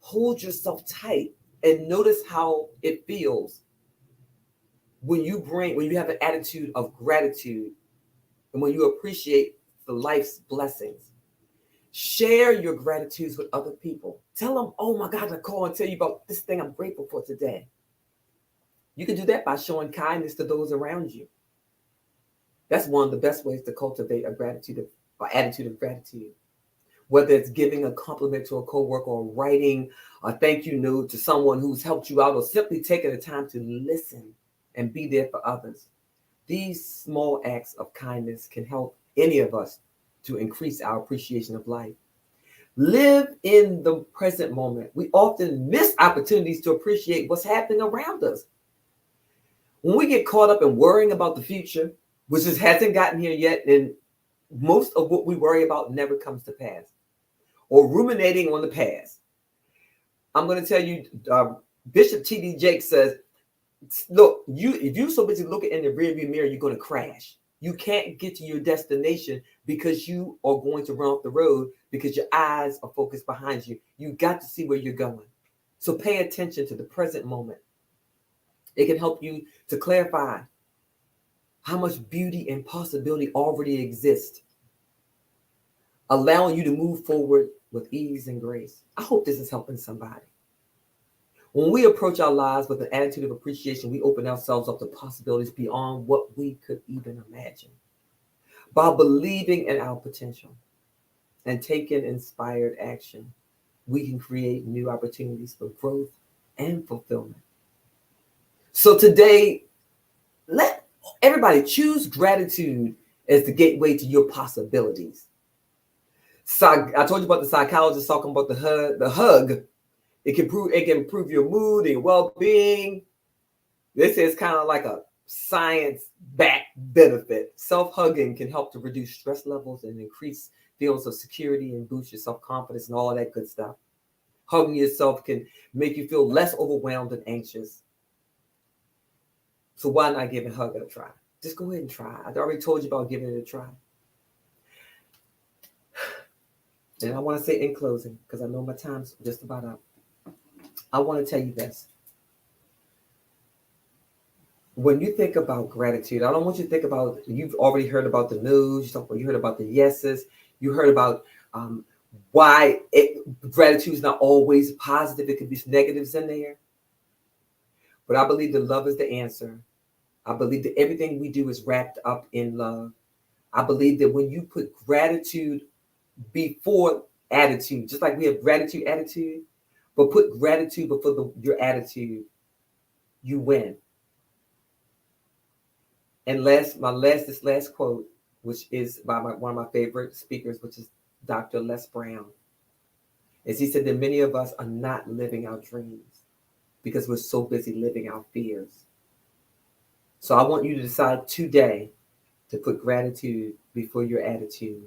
hold yourself tight and notice how it feels when you have an attitude of gratitude and when you appreciate the life's blessings. Share your gratitudes with other people. Tell them, oh my God, I call and tell you about this thing I'm grateful for today. You can do that by showing kindness to those around you. That's one of the best ways to cultivate a attitude of gratitude. Whether it's giving a compliment to a coworker, or writing a thank you note to someone who's helped you out, or simply taking the time to listen and be there for others. These small acts of kindness can help any of us to increase our appreciation of life. Live in the present moment. We often miss opportunities to appreciate what's happening around us. When we get caught up in worrying about the future, which just hasn't gotten here yet, and most of what we worry about never comes to pass, or ruminating on the past. I'm going to tell you, Bishop T.D. Jakes says, look, if you're so busy looking in the rearview mirror, you're going to crash. You can't get to your destination because you are going to run off the road because your eyes are focused behind you. You got to see where you're going. So pay attention to the present moment. It can help you to clarify how much beauty and possibility already exist. allowing you to move forward with ease and grace. I hope this is helping somebody. When we approach our lives with an attitude of appreciation, we open ourselves up to possibilities beyond what we could even imagine. By believing in our potential and taking inspired action, we can create new opportunities for growth and fulfillment. So today, let everybody choose gratitude as the gateway to your possibilities. So I told you about the psychologist talking about the hug. It can improve your mood and your well-being. This is kind of like a science-backed benefit. Self-hugging can help to reduce stress levels and increase feelings of security and boost your self-confidence and all that good stuff. Hugging yourself can make you feel less overwhelmed and anxious. So why not give a hug a try? Just go ahead and try. I already told you about giving it a try. And I want to say in closing, because I know my time's just about up, I want to tell you this. When you think about gratitude, I don't want you to think about, you've already heard about the news, you heard about the yeses, you heard about why gratitude is not always positive. It could be negatives in there. But I believe that love is the answer. I believe that everything we do is wrapped up in love. I believe that when you put gratitude before attitude, just like we have gratitude, attitude, but put gratitude before your attitude, you win. And this last quote, which is by one of my favorite speakers, which is Dr. Les Brown, is he said that many of us are not living our dreams because we're so busy living our fears. So I want you to decide today to put gratitude before your attitude.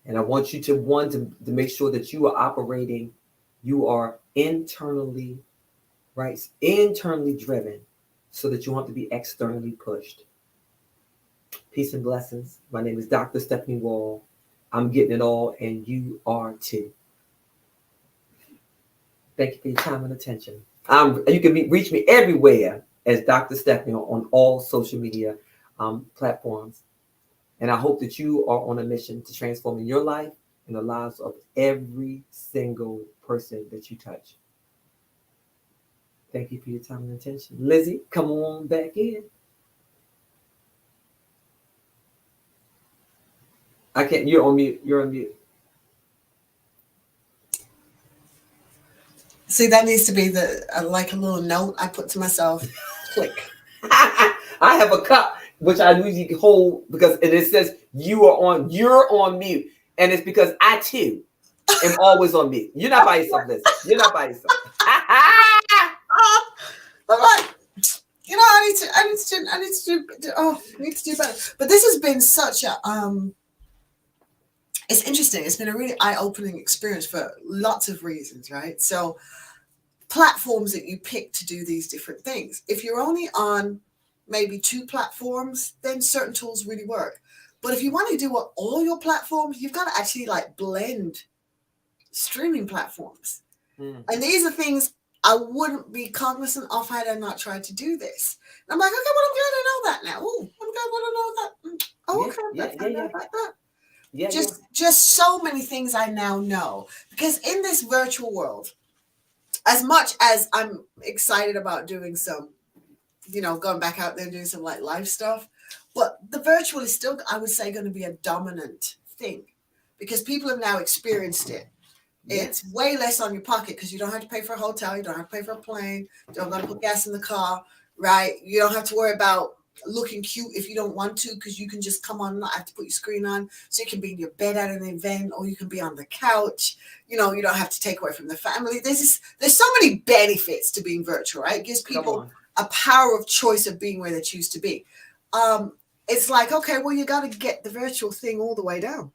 And I want you to make sure that you are operating, you are internally driven so that you want to be externally pushed. Peace and blessings. My name is Dr. Stephanie Wall. I'm getting it all, and you are too. Thank you for your time and attention. You can reach me everywhere as Dr. Stephanie on all social media platforms. And I hope that you are on a mission to transform your life and the lives of every single person that you touch. Thank you for your time and attention. Lizzie, come on back in. I can't, you're on mute. You're on mute. See, that needs to be like a little note I put to myself. Click. I have a cup which I usually hold because it says you're on mute, and it's because I too am always on mute. You're not by yourself, Liz. You're not by yourself. I'm like, I need to do better. But this has been such a it's interesting. It's been a really eye-opening experience for lots of reasons, right? So platforms that you pick to do these different things. If you're only on maybe 2 platforms, then certain tools really work. But if you want to do all your platforms, you've got to actually blend streaming platforms. And these are things I wouldn't be cognizant of had I not tried to do this. And I'm like, okay, well, I'm glad I know that now. Oh, I'm glad I know that. Oh, okay, I know about that. Just so many things I now know. Because in this virtual world, as much as I'm excited about doing some, going back out there and doing some live stuff, but the virtual is still, I would say, going to be a dominant thing because people have now experienced it. It's way less on your pocket because you don't have to pay for a hotel. You don't have to pay for a plane. You don't have to put gas in the car, right? You don't have to worry about looking cute if you don't want to because you can just come on, not have to put your screen on. So you can be in your bed at an event or you can be on the couch. You don't have to take away from the family. There's so many benefits to being virtual, right? It gives people a power of choice of being where they choose to be. It's like, okay, well, you got to get the virtual thing all the way down.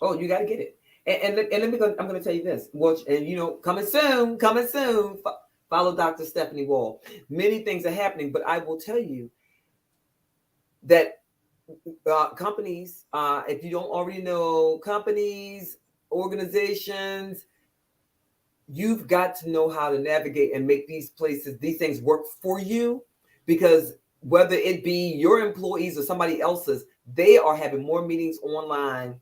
Oh, you got to get it. And let me go. I'm going to tell you this. Watch, and coming soon. Follow Dr. Stephanie Wall. Many things are happening, but I will tell you that companies, if you don't already know, companies, organizations, you've got to know how to navigate and make these things work for you, because whether it be your employees or somebody else's, they are having more meetings online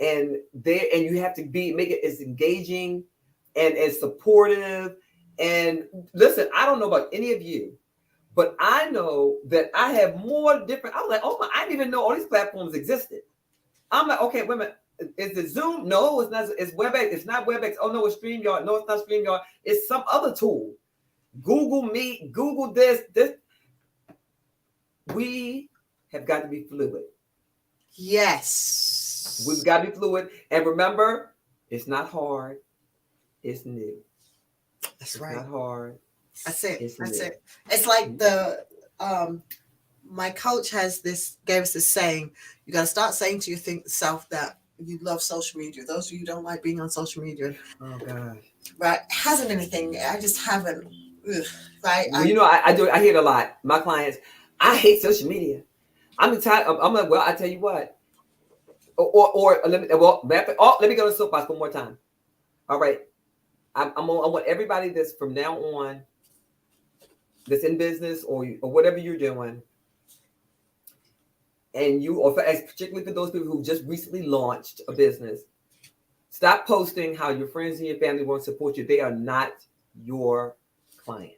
and you have to make it as engaging and as supportive. And listen, I don't know about any of you, but I know that I have more different. I was like, oh my, I didn't even know all these platforms existed. I'm like, okay, wait a minute. Is it Zoom? No, it's not. It's WebEx. It's not WebEx. Oh no, it's StreamYard. No, it's not StreamYard. It's some other tool. Google Meet, Google this. We have got to be fluid. Yes. We've got to be fluid. And remember, it's not hard. It's new. That's It's right. not hard. That's it. It's That's new. it. It's like the my coach gave us this saying, you got to start saying to yourself that you love social media. Those of you who don't like being on social media, Oh God. right? Hasn't anything. I just haven't. Ugh, right? Well, you know, I do. I hear it a lot. My clients, I hate social media. I'm tired. I'm like, well, I tell you what. Or let me. Well, let me go to soapbox one more time. All right. I want everybody that's from now on, that's in business or whatever you're doing, and particularly for those people who just recently launched a business, stop posting how your friends and your family won't support you. They are not your client.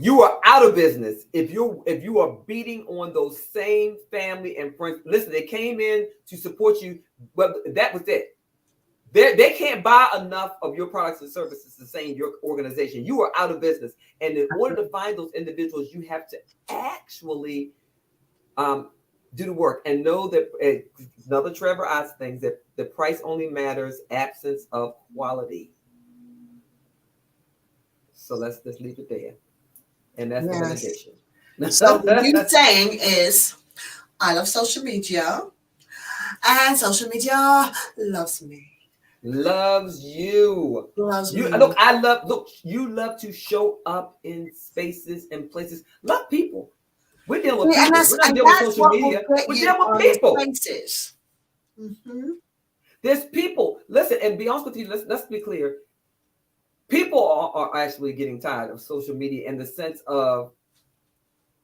You are out of business if you are beating on those same family and friends. Listen, they came in to support you, but that was it. They can't buy enough of your products and services to sustain your organization. You are out of business. And in order to find those individuals, you have to actually do the work and know that another Trevor Oz thing, that the price only matters absence of quality. So let's just leave it there. And that's the recommendation. So what you're saying is, I love social media, and social media loves me. Loves you. Loves me. Look, you love to show up in spaces and places. Love people. We're dealing with people. We're not dealing with social media. We're dealing with people. Places. Mm-hmm. There's people. Listen, and be honest with you, let's be clear. People are actually getting tired of social media in the sense of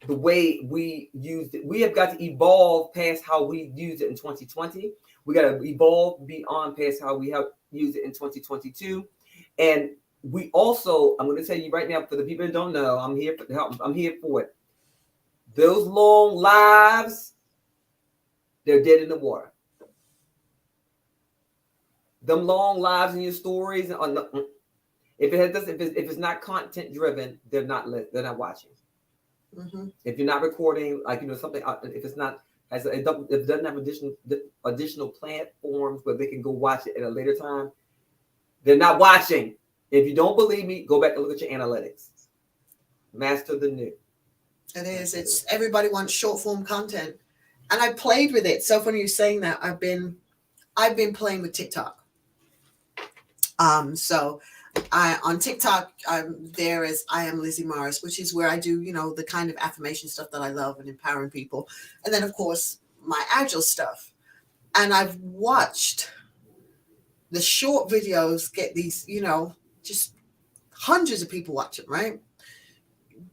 the way we used it. We have got to evolve past how we used it in 2020. We got to evolve beyond past how we have used it in 2022. And we also, I'm going to tell you right now, for the people that don't know, I'm here for help. I'm here for it. Those long lives, they're dead in the water. Them long lives in your stories, if it's not content driven, they're not watching. Mm-hmm. If you're not recording, something, if it's not, if it doesn't have additional platforms where they can go watch it at a later time, they're not watching. If you don't believe me, go back and look at your analytics. Master the new. It is. It's everybody wants short form content, and I played with it. So funny you saying that. I've been playing with TikTok. So on TikTok, there is I Am Lizzie Morris, which is where I do, the kind of affirmation stuff that I love and empowering people. And then, of course, my agile stuff. And I've watched the short videos get these, just hundreds of people watching, right?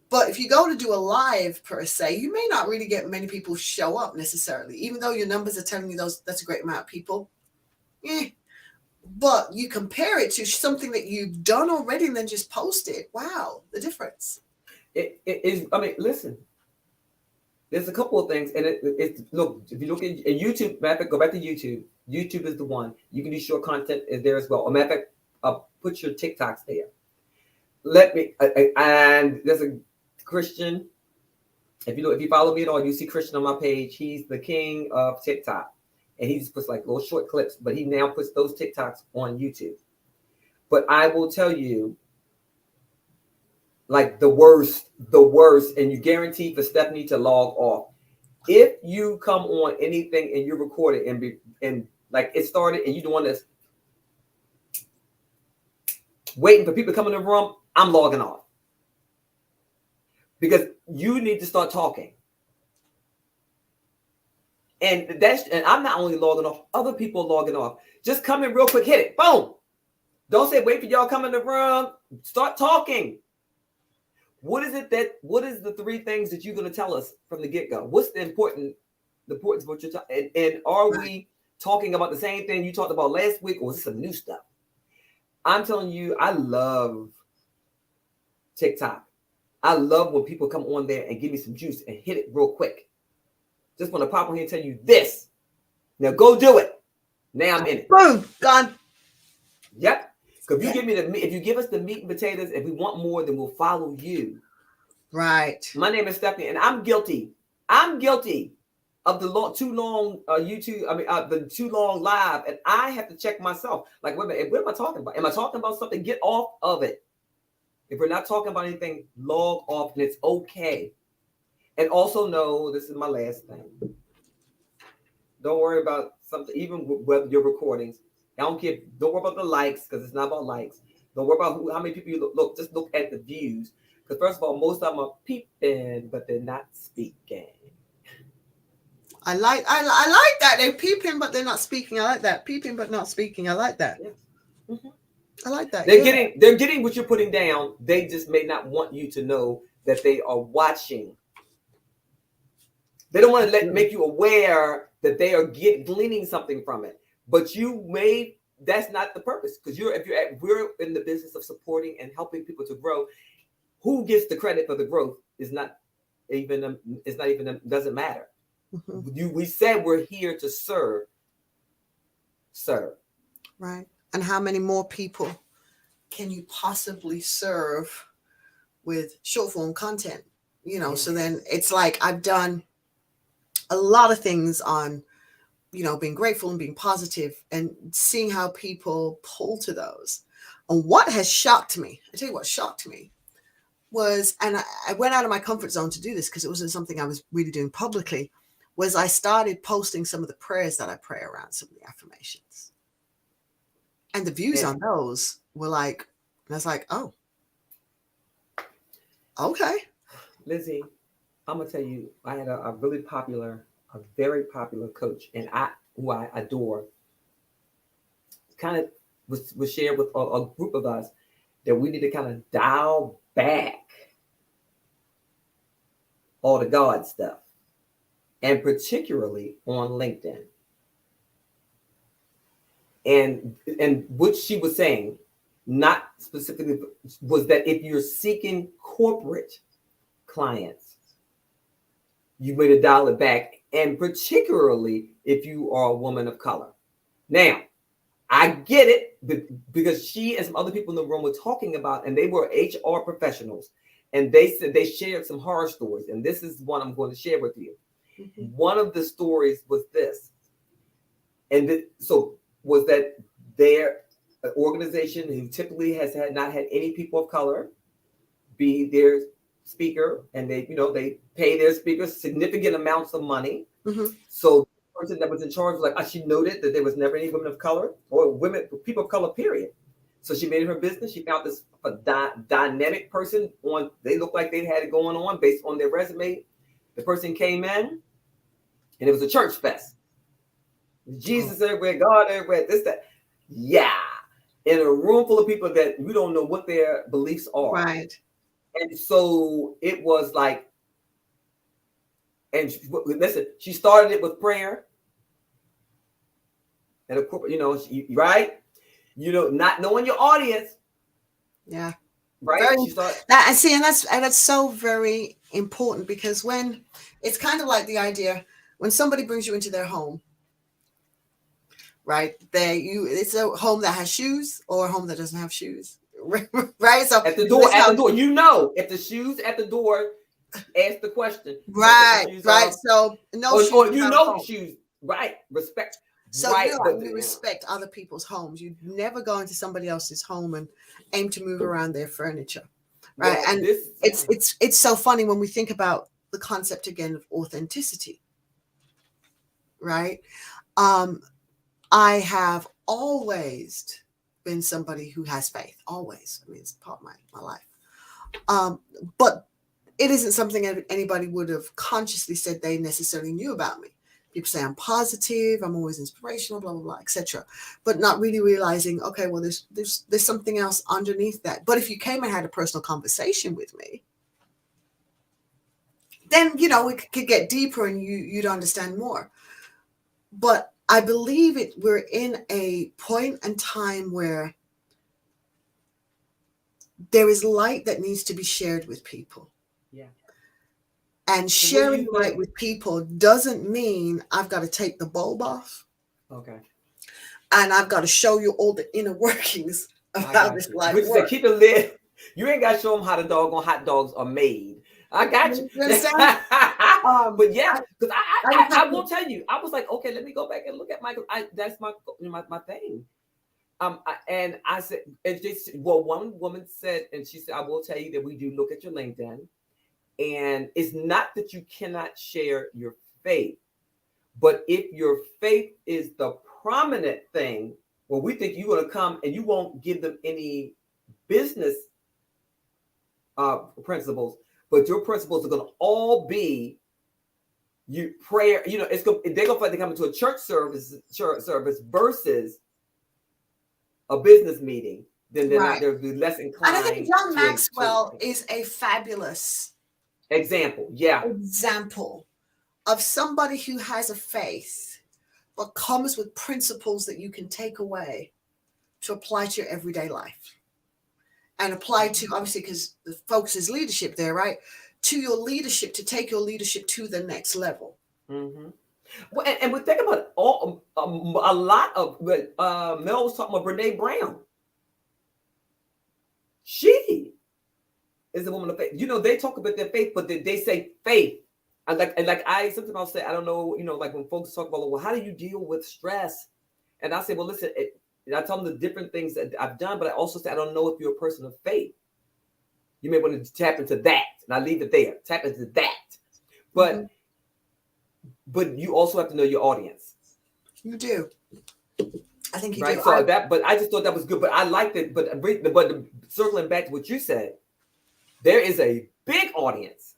But if you go to do a live per se, you may not really get many people show up necessarily, even though your numbers are telling you that's a great amount of people. But you compare it to something that you've done already and then just posted. Wow, the difference. It is. I mean, listen. There's a couple of things, and look. If you look at YouTube, matter of fact, go back to YouTube. YouTube is the one. You can do short content there as well. Matter of fact, put your TikToks there. And there's a Christian. If you follow me at all, you see Christian on my page. He's the king of TikTok. And he just puts like little short clips, but he now puts those TikToks on YouTube. But I will tell you, like the worst, and you guarantee for Stephanie to log off. If you come on anything and you record it and like it started and you doing this, waiting for people to come in the room, I'm logging off. Because you need to start talking. And I'm not only logging off, other people are logging off. Just come in real quick, hit it, boom. Don't say wait for y'all come in the room. Start talking. What is the 3 things that you're going to tell us from the get-go? What's the important the importance of what you're talking, and are Right. we talking about the same thing you talked about last week, or is this some new stuff? I'm telling you, I love TikTok. I love when people come on there and give me some juice and hit it real quick. Just want to pop on here and tell you this. Now go do it. Now I'm in it. Boom, gone. Yep. Because if you give us the meat and potatoes, if we want more, then we'll follow you. Right. My name is Stephanie, and I'm guilty. I'm guilty of the too long YouTube. The too long live, and I have to check myself. Like, wait a minute, what am I talking about? Am I talking about something? Get off of it. If we're not talking about anything, log off, and it's okay. And also know, this is my last thing. Don't worry about something, even whether your recordings. I don't care. Don't worry about the likes, because it's not about likes. Don't worry about how many people you look. Just look at the views. Because first of all, most of them are peeping, but they're not speaking. I like that. They're peeping, but they're not speaking. I like that. Peeping, but not speaking. I like that. Yes. Mm-hmm. I like that. They're getting what you're putting down. They just may not want you to know that they are watching. They don't want to make you aware that they are gleaning something from it. But that's not the purpose. Because we're in the business of supporting and helping people to grow. Who gets the credit for the growth doesn't matter. Mm-hmm. We said we're here to serve. Right. And how many more people can you possibly serve with short form content? So then it's like I've done a lot of things on, being grateful and being positive and seeing how people pull to those. And what has shocked me, I tell you what shocked me was, and I went out of my comfort zone to do this because it wasn't something I was really doing publicly, was I started posting some of the prayers that I pray around, some of the affirmations. And the views on those were like, and I was like, oh, okay. Lizzie, I'm going to tell you, I had a very popular coach, and who I adore, kind of was shared with a group of us that we need to kind of dial back all the God stuff, and particularly on LinkedIn. And what she was saying, not specifically, was that if you're seeking corporate clients, you need to dial it back, and particularly if you are a woman of color. Now, I get it, because she and some other people in the room were talking about, and they were HR professionals, and they said they shared some horror stories, and this is one I'm going to share with you. Mm-hmm. One of the stories was this, was that their organization, who typically has not had any people of color be their speaker, and they pay their speakers significant amounts of money. Mm-hmm. So the person that was in charge was like, she noted that there was never any women of color or people of color, period. So she made it her business. She found this dynamic person they looked like they had it going on based on their resume. The person came in, and it was a church fest. Jesus everywhere, God everywhere, this, that. Yeah. In a room full of people that we don't know what their beliefs are. Right. And so it was like, and listen, she started it with prayer. And of course, right? Not knowing your audience. Yeah. Right. And that's so very important, because when it's kind of like the idea when somebody brings you into their home, right? It's a home that has shoes or a home that doesn't have shoes. Right. So at the door, if the shoes at the door, ask the question. Right. So no shoes. Or the shoes. Right. Respect. So right, you respect other people's homes. You never go into somebody else's home and aim to move around their furniture. Right. Well, and it's so funny when we think about the concept again of authenticity. Right. I have always been somebody who has faith. Always. I mean, it's part of my life. But it isn't something anybody would have consciously said they necessarily knew about me. People say I'm positive, I'm always inspirational, blah, blah, blah, etc. But not really realizing, okay, well, there's something else underneath that. But if you came and had a personal conversation with me, then we could get deeper and you'd understand more. But I believe we're in a point in time where there is light that needs to be shared with people. Yeah. And So what do sharing you light think? with people doesn't mean I've got to take the bulb off Okay. and I've got to show you all the inner workings of I how got this you. life Which is works. keep it lit. You ain't got to show them how the doggone hot dogs are made. I got you. You understand? But yeah, because I will I tell you, I was like, okay, let me go back and look at Michael. That's my thing. And I said, one woman said, and she said, I will tell you that we do look at your LinkedIn, and it's not that you cannot share your faith, but if your faith is the prominent thing, well, we think you're going to come and you won't give them any business principles, but your principles are going to all be you prayer. It's going. They're going to find they come into a church service versus a business meeting. Then they'll be less inclined. And I think John Maxwell is a fabulous example of somebody who has a faith but comes with principles that you can take away to apply to your everyday life and apply to, obviously, because the focus is leadership there, right? To your leadership, to take your leadership to the next level. Mm-hmm. Well, and we think about a lot of what Mel was talking about. Brene Brown, she is a woman of faith. They talk about their faith, but they say faith. And like I sometimes I'll say, I don't know, like when folks talk about, well, how do you deal with stress? And I say, well, listen, I tell them the different things that I've done, but I also say, I don't know if you're a person of faith. You may want to tap into that, and I leave it there. Tap into that, but you also have to know your audience. You do. I think you right? do. So but I just thought that was good. But I liked it. But circling back to what you said, there is a big audience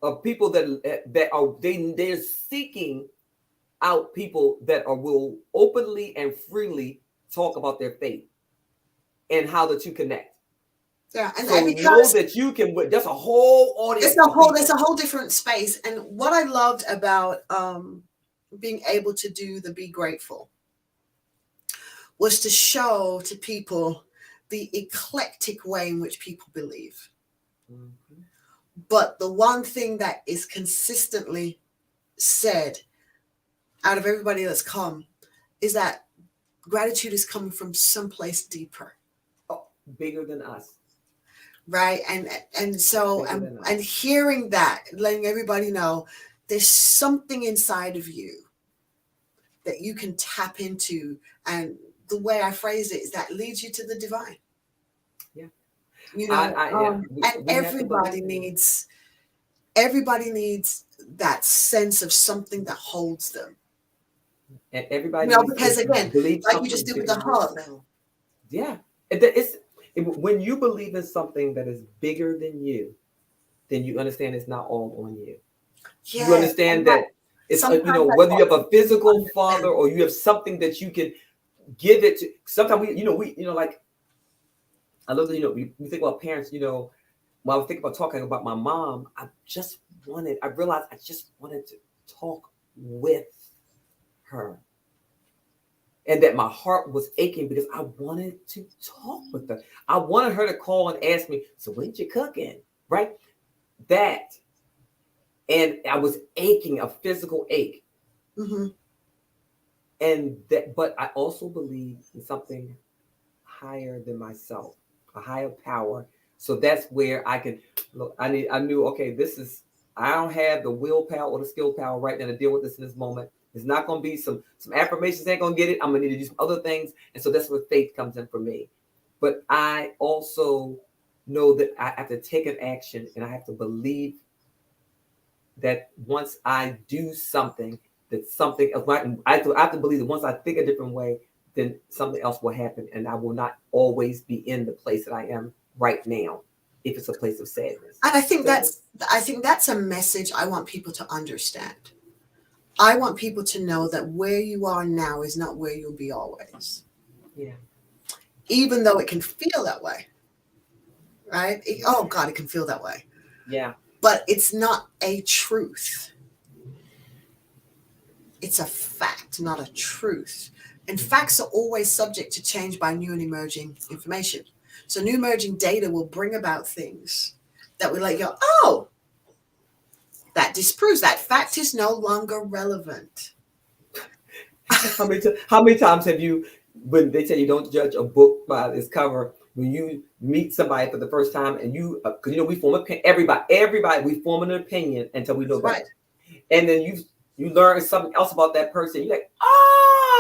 of people that are they're seeking out people that will openly and freely talk about their faith and how the two connect. Yeah, and so know that you can. That's a whole audience. There's a whole different space. And what I loved about being able to do the Be Grateful was to show to people the eclectic way in which people believe. Mm-hmm. But the one thing that is consistently said out of everybody that's come is that gratitude is coming from someplace deeper. Bigger than us. Right. And so and hearing that, letting everybody know there's something inside of you that you can tap into. And the way I phrase it is that leads you to the divine. Yeah. And everybody needs that sense of something that holds them. And everybody because again, like you just did with the hug. Yeah. When you believe in something that is bigger than you, then you understand it's not all on you. Yeah, you understand that it's whether you have a physical father or you have something that you can give it to. Sometimes we like I love that we think about parents. When I was thinking about talking about my mom, I realized I just wanted to talk with her. And that my heart was aching because I wanted to talk with her. I wanted her to call and ask me, so when you cooking? Right? That. And I was aching, a physical ache. Mm-hmm. But I also believe in something higher than myself, a higher power. So that's where I can look. I knew, okay, I don't have the willpower or the skill power right now to deal with this in this moment. It's not going to be some affirmations ain't going to get it. I'm going to need to do some other things. And so that's where faith comes in for me. But I also know that I have to take an action and I have to believe that once I do something, that something else, I have to believe that once I think a different way, then something else will happen. And I will not always be in the place that I am right now, if it's a place of sadness. And I think that's a message I want people to understand. I want people to know that where you are now is not where you'll be always. Yeah. Even though it can feel that way. Right? It can feel that way. Yeah. but it's not a truth. It's a fact, not a truth. And facts are always subject to change by new and emerging information. So new emerging data will bring about things that we let go, oh, that disproves that fact is no longer relevant. How many times have you, when they tell you don't judge a book by its cover, when you meet somebody for the first time and you, because we form everybody, we form an opinion until we know better. Right. And then you learn something else about that person. You're like,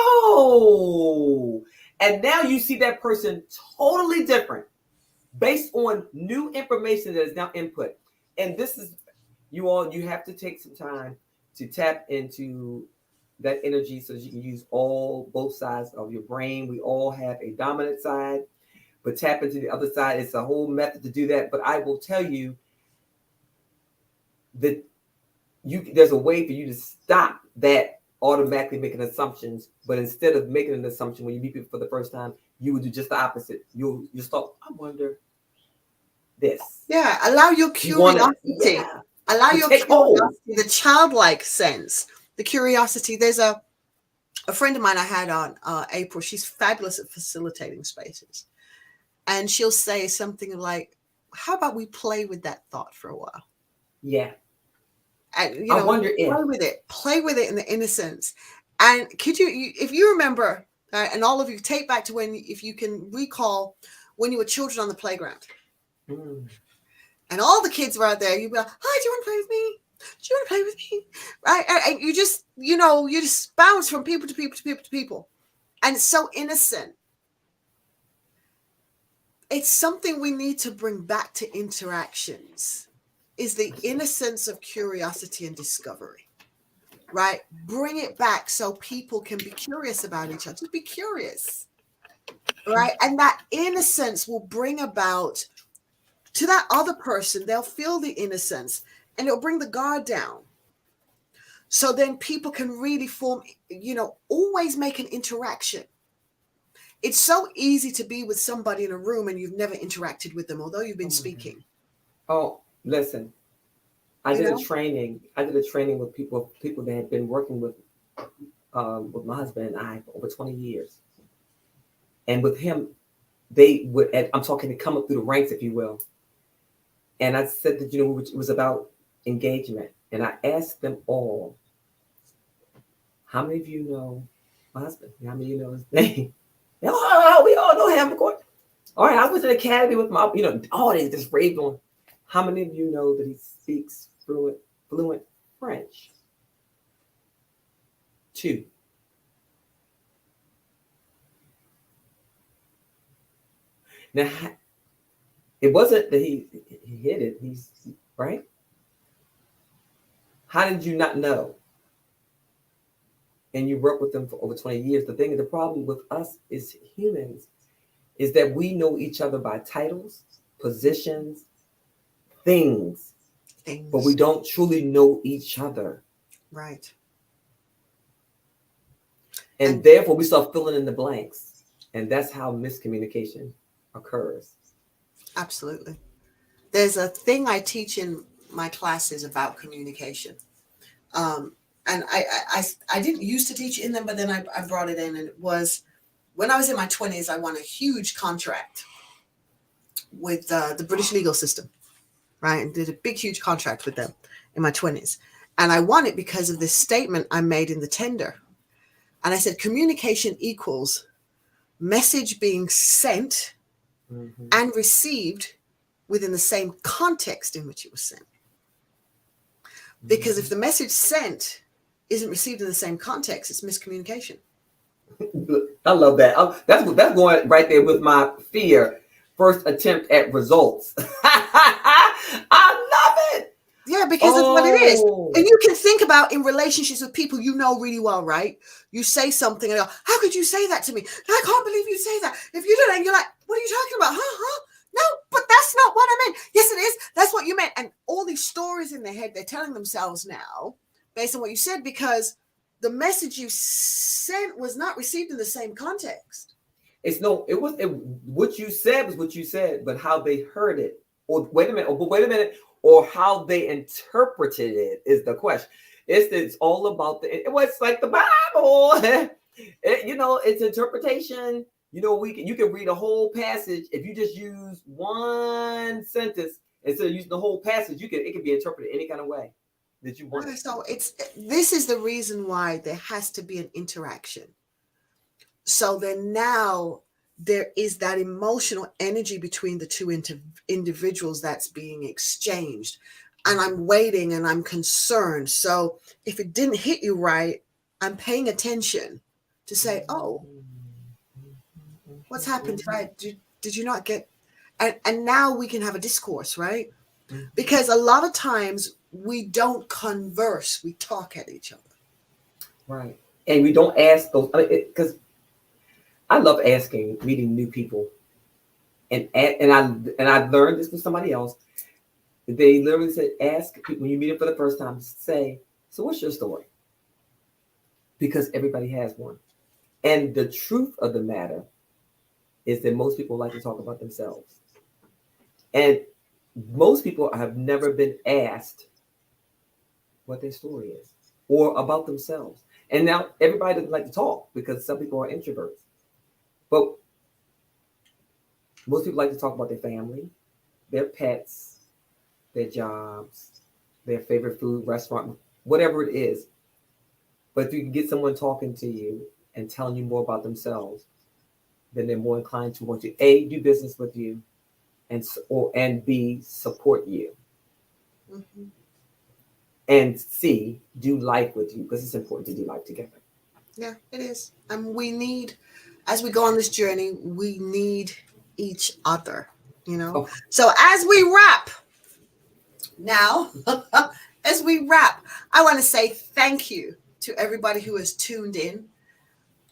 oh, and now you see that person totally different based on new information that is now input. And this is, you have to take some time to tap into that energy so that you can use both sides of your brain. We all have a dominant side, but tap into the other side. It's a whole method to do that. But I will tell you that there's a way for you to stop that automatically making assumptions. But instead of making an assumption when you meet people for the first time, you would do just the opposite. You start, I wonder this. Yeah, allow your curiosity. Allow your curiosity, the childlike sense, the curiosity. There's a friend of mine I had on April. She's fabulous at facilitating spaces. And she'll say something like, how about we play with that thought for a while? Yeah. And, I wonder if. Play with it in the innocence. And could you, if you remember, and all of you take back to if you can recall when you were children on the playground. And all the kids were out there, you'd be like, hi, do you want to play with me? Do you want to play with me? Right? And you just, you just bounce from people to people to people to people. And it's so innocent. It's something we need to bring back to interactions, is the innocence of curiosity and discovery, right? Bring it back so people can be curious about each other. Just be curious, right? And that innocence will bring about to that other person, they'll feel the innocence and it'll bring the guard down. So then people can really form, always make an interaction. It's so easy to be with somebody in a room and you've never interacted with them, although you've been speaking. Oh, listen, I did a training with people that had been working with my husband and I for over 20 years. And with him, they would, I'm talking to come up through the ranks, if you will. And I said that, it was about engagement. And I asked them all, how many of you know my husband? How many of you know his name? Oh, we all know him, of course. All right, I was in the academy with my, they just raved on. How many of you know that he speaks fluent French? 2. Now, it wasn't that he hid it. He's right. How did you not know? And you work with them for over 20 years. The problem with us as humans is that we know each other by titles, positions, things, but we don't truly know each other. Right. And therefore we start filling in the blanks. And that's how miscommunication occurs. Absolutely. There's a thing I teach in my classes about communication. And I didn't used to teach in them, but then I brought it in, and it was when I was in my 20s, I won a huge contract with the British legal system, right? And did a big, huge contract with them in my 20s. And I won it because of this statement I made in the tender. And I said, communication equals message being sent and received within the same context in which it was sent. Because if the message sent isn't received in the same context, it's miscommunication. I love that. That's going right there with my fear. First attempt at results. I love it. Yeah, because it's what it is. And you can think about in relationships with people you know really well, right? You say something and they go, how could you say that to me? I can't believe you say that. If you do that, and you're like, what are you talking about? Huh? No, but that's not what I meant. Yes, it is. That's what you meant. And all these stories in their head, they're telling themselves now, based on what you said, because the message you sent was not received in the same context. What you said was what you said, but how they heard it. Or wait a minute, or how they interpreted it is the question. It's all about it was like the Bible. It's interpretation. You can read a whole passage. If you just use one sentence instead of using the whole passage, it can be interpreted any kind of way that you want. So this is the reason why there has to be an interaction. So then now there is that emotional energy between the two individuals that's being exchanged. And I'm waiting and I'm concerned. So if it didn't hit you right, I'm paying attention to say, oh, what's happened? Did you not get? And now we can have a discourse, right? Because a lot of times we don't converse, we talk at each other. Right. And we don't ask those, because I love meeting new people. And I learned this from somebody else. They literally said, ask people when you meet them for the first time, say, so what's your story? Because everybody has one. And the truth of the matter is that most people like to talk about themselves. And most people have never been asked what their story is or about themselves. And now everybody doesn't like to talk because some people are introverts. But most people like to talk about their family, their pets, their jobs, their favorite food, restaurant, whatever it is. But if you can get someone talking to you and telling you more about themselves, then they're more inclined to want to A, do business with you, and B, support you. Mm-hmm. And C, do life with you, because it's important to do life together. Yeah, it is. And we need, as we go on this journey, we need each other, Oh. So as we wrap now, I want to say thank you to everybody who has tuned in.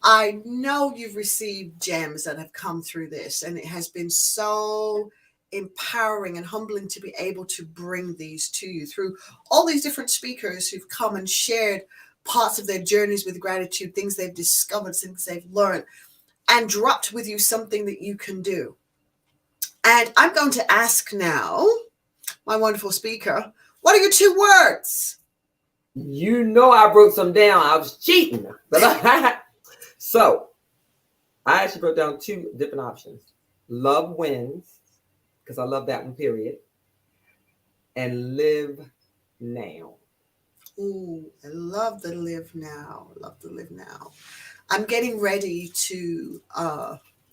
I know you've received gems that have come through this, and it has been so empowering and humbling to be able to bring these to you through all these different speakers who've come and shared parts of their journeys with gratitude, things they've discovered, things they've learned, and dropped with you something that you can do. And I'm going to ask now my wonderful speaker, what are your 2 words? I wrote some down. I was cheating. So I actually wrote down 2 different options. Love wins, because I love that one, period. And live now. Ooh, I love the live now. I'm getting ready to,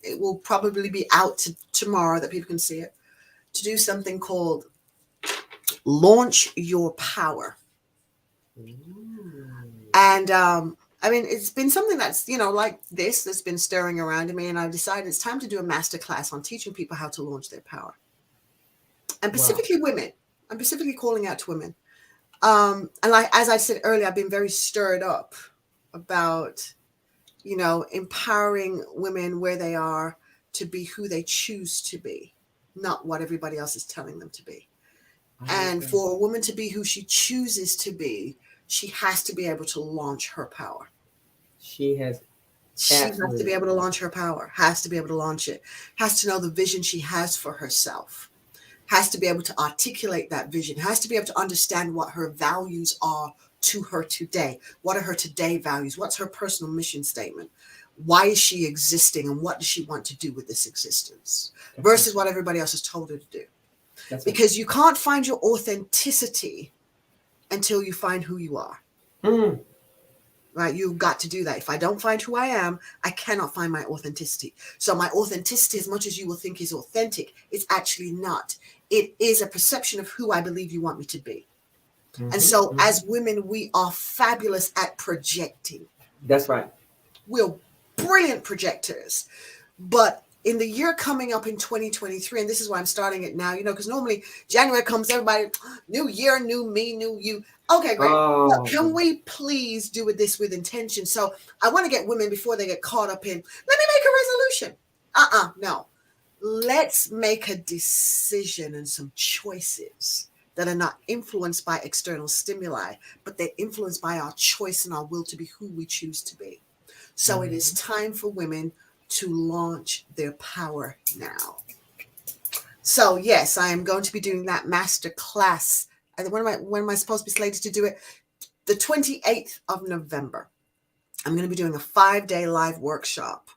it will probably be out tomorrow that people can see it, to do something called Launch Your Power. And it's been something that's, like this, that's been stirring around in me. And I've decided it's time to do a masterclass on teaching people how to launch their power. And specifically women. I'm specifically calling out to women. And as I said earlier, I've been very stirred up about, empowering women where they are to be who they choose to be, not what everybody else is telling them to be. And for a woman to be who she chooses to be, she has to be able to launch her power. She has to be able to launch her power, has to be able to launch it, has to know the vision she has for herself, has to be able to articulate that vision, has to be able to understand what her values are to her today. What are her today values? What's her personal mission statement? Why is she existing, and what does she want to do with this existence versus what everybody else has told her to do? Because you can't find your authenticity until you find who you are. Right? You've got to do that. If I don't find who I am, I cannot find my authenticity. So my authenticity, as much as you will think is authentic, it's actually not. It is a perception of who I believe you want me to be. And so as women, we are fabulous at projecting. That's right. We're brilliant projectors. But in the year coming up in 2023, and this is why I'm starting it now, because normally January comes, everybody, new year, new me, new you. Okay, great. But can we please do this with intention? So I want to get women before they get caught up in, let me make a resolution. No. Let's make a decision and some choices that are not influenced by external stimuli, but they're influenced by our choice and our will to be who we choose to be. So it is time for women to launch their power now. So yes, I am going to be doing that master class. And when am I supposed to be slated to do it? The 28th of November. I'm going to be doing a 5-day live workshop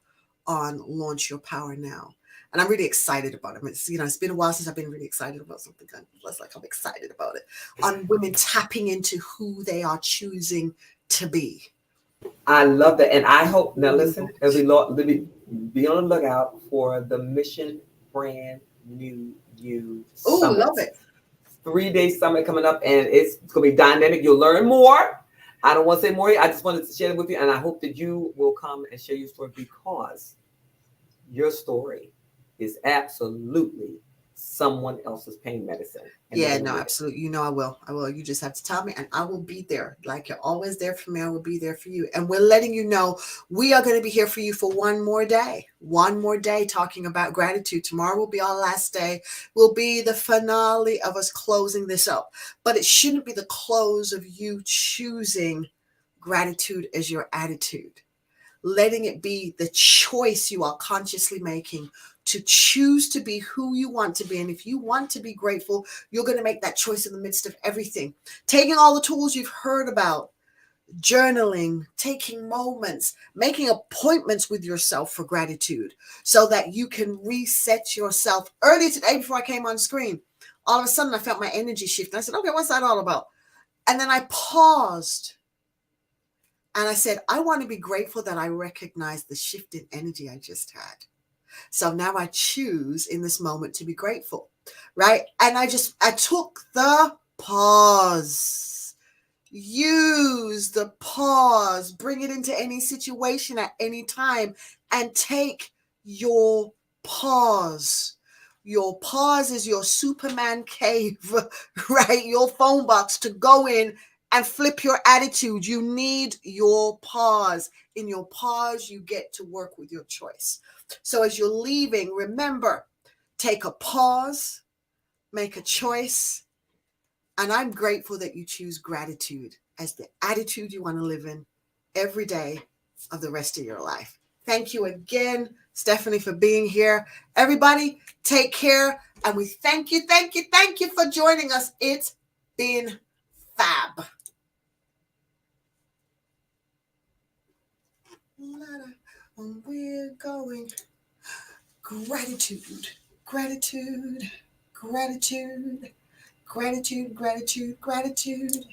on Launch Your Power Now. And I'm really excited about it. It's been a while since I've been really excited about something. I'm excited about it. On women tapping into who they are choosing to be. I love that. And I hope, now listen, as we be on the lookout for the Mission Brand New You Oh, Summit. love it. 3-day summit coming up, and it's going to be dynamic. You'll learn more. I don't want to say more. I just wanted to share it with you, and I hope that you will come and share your story, because your story is absolutely someone else's pain medicine. Yeah, no, absolutely. You know, I will. You just have to tell me, and I will be there. Like you're always there for me, I will be there for you. And we're letting you know we are going to be here for you for one more day talking about gratitude. Tomorrow will be our last day. Will be the finale of us closing this up. But it shouldn't be the close of you choosing gratitude as your attitude. Letting it be the choice you are consciously making to choose to be who you want to be. And if you want to be grateful, you're going to make that choice in the midst of everything. Taking all the tools you've heard about, journaling, taking moments, making appointments with yourself for gratitude so that you can reset yourself. Earlier today, before I came on screen, all of a sudden I felt my energy shift. And I said, okay, what's that all about? And then I paused. And I said, I want to be grateful that I recognize the shift in energy I just had. So now I choose in this moment to be grateful, right? And I took the pause. Use the pause. Bring it into any situation at any time and take your pause. Your pause is your Superman cave, right? Your phone box to go in and flip your attitude. You need your pause. In your pause, you get to work with your choice. So as you're leaving, remember, take a pause, make a choice. And I'm grateful that you choose gratitude as the attitude you want to live in every day of the rest of your life. Thank you again, Stephanie, for being here. Everybody, take care. And we thank you for joining us. It's been fab. We're going gratitude, gratitude, gratitude, gratitude, gratitude, gratitude.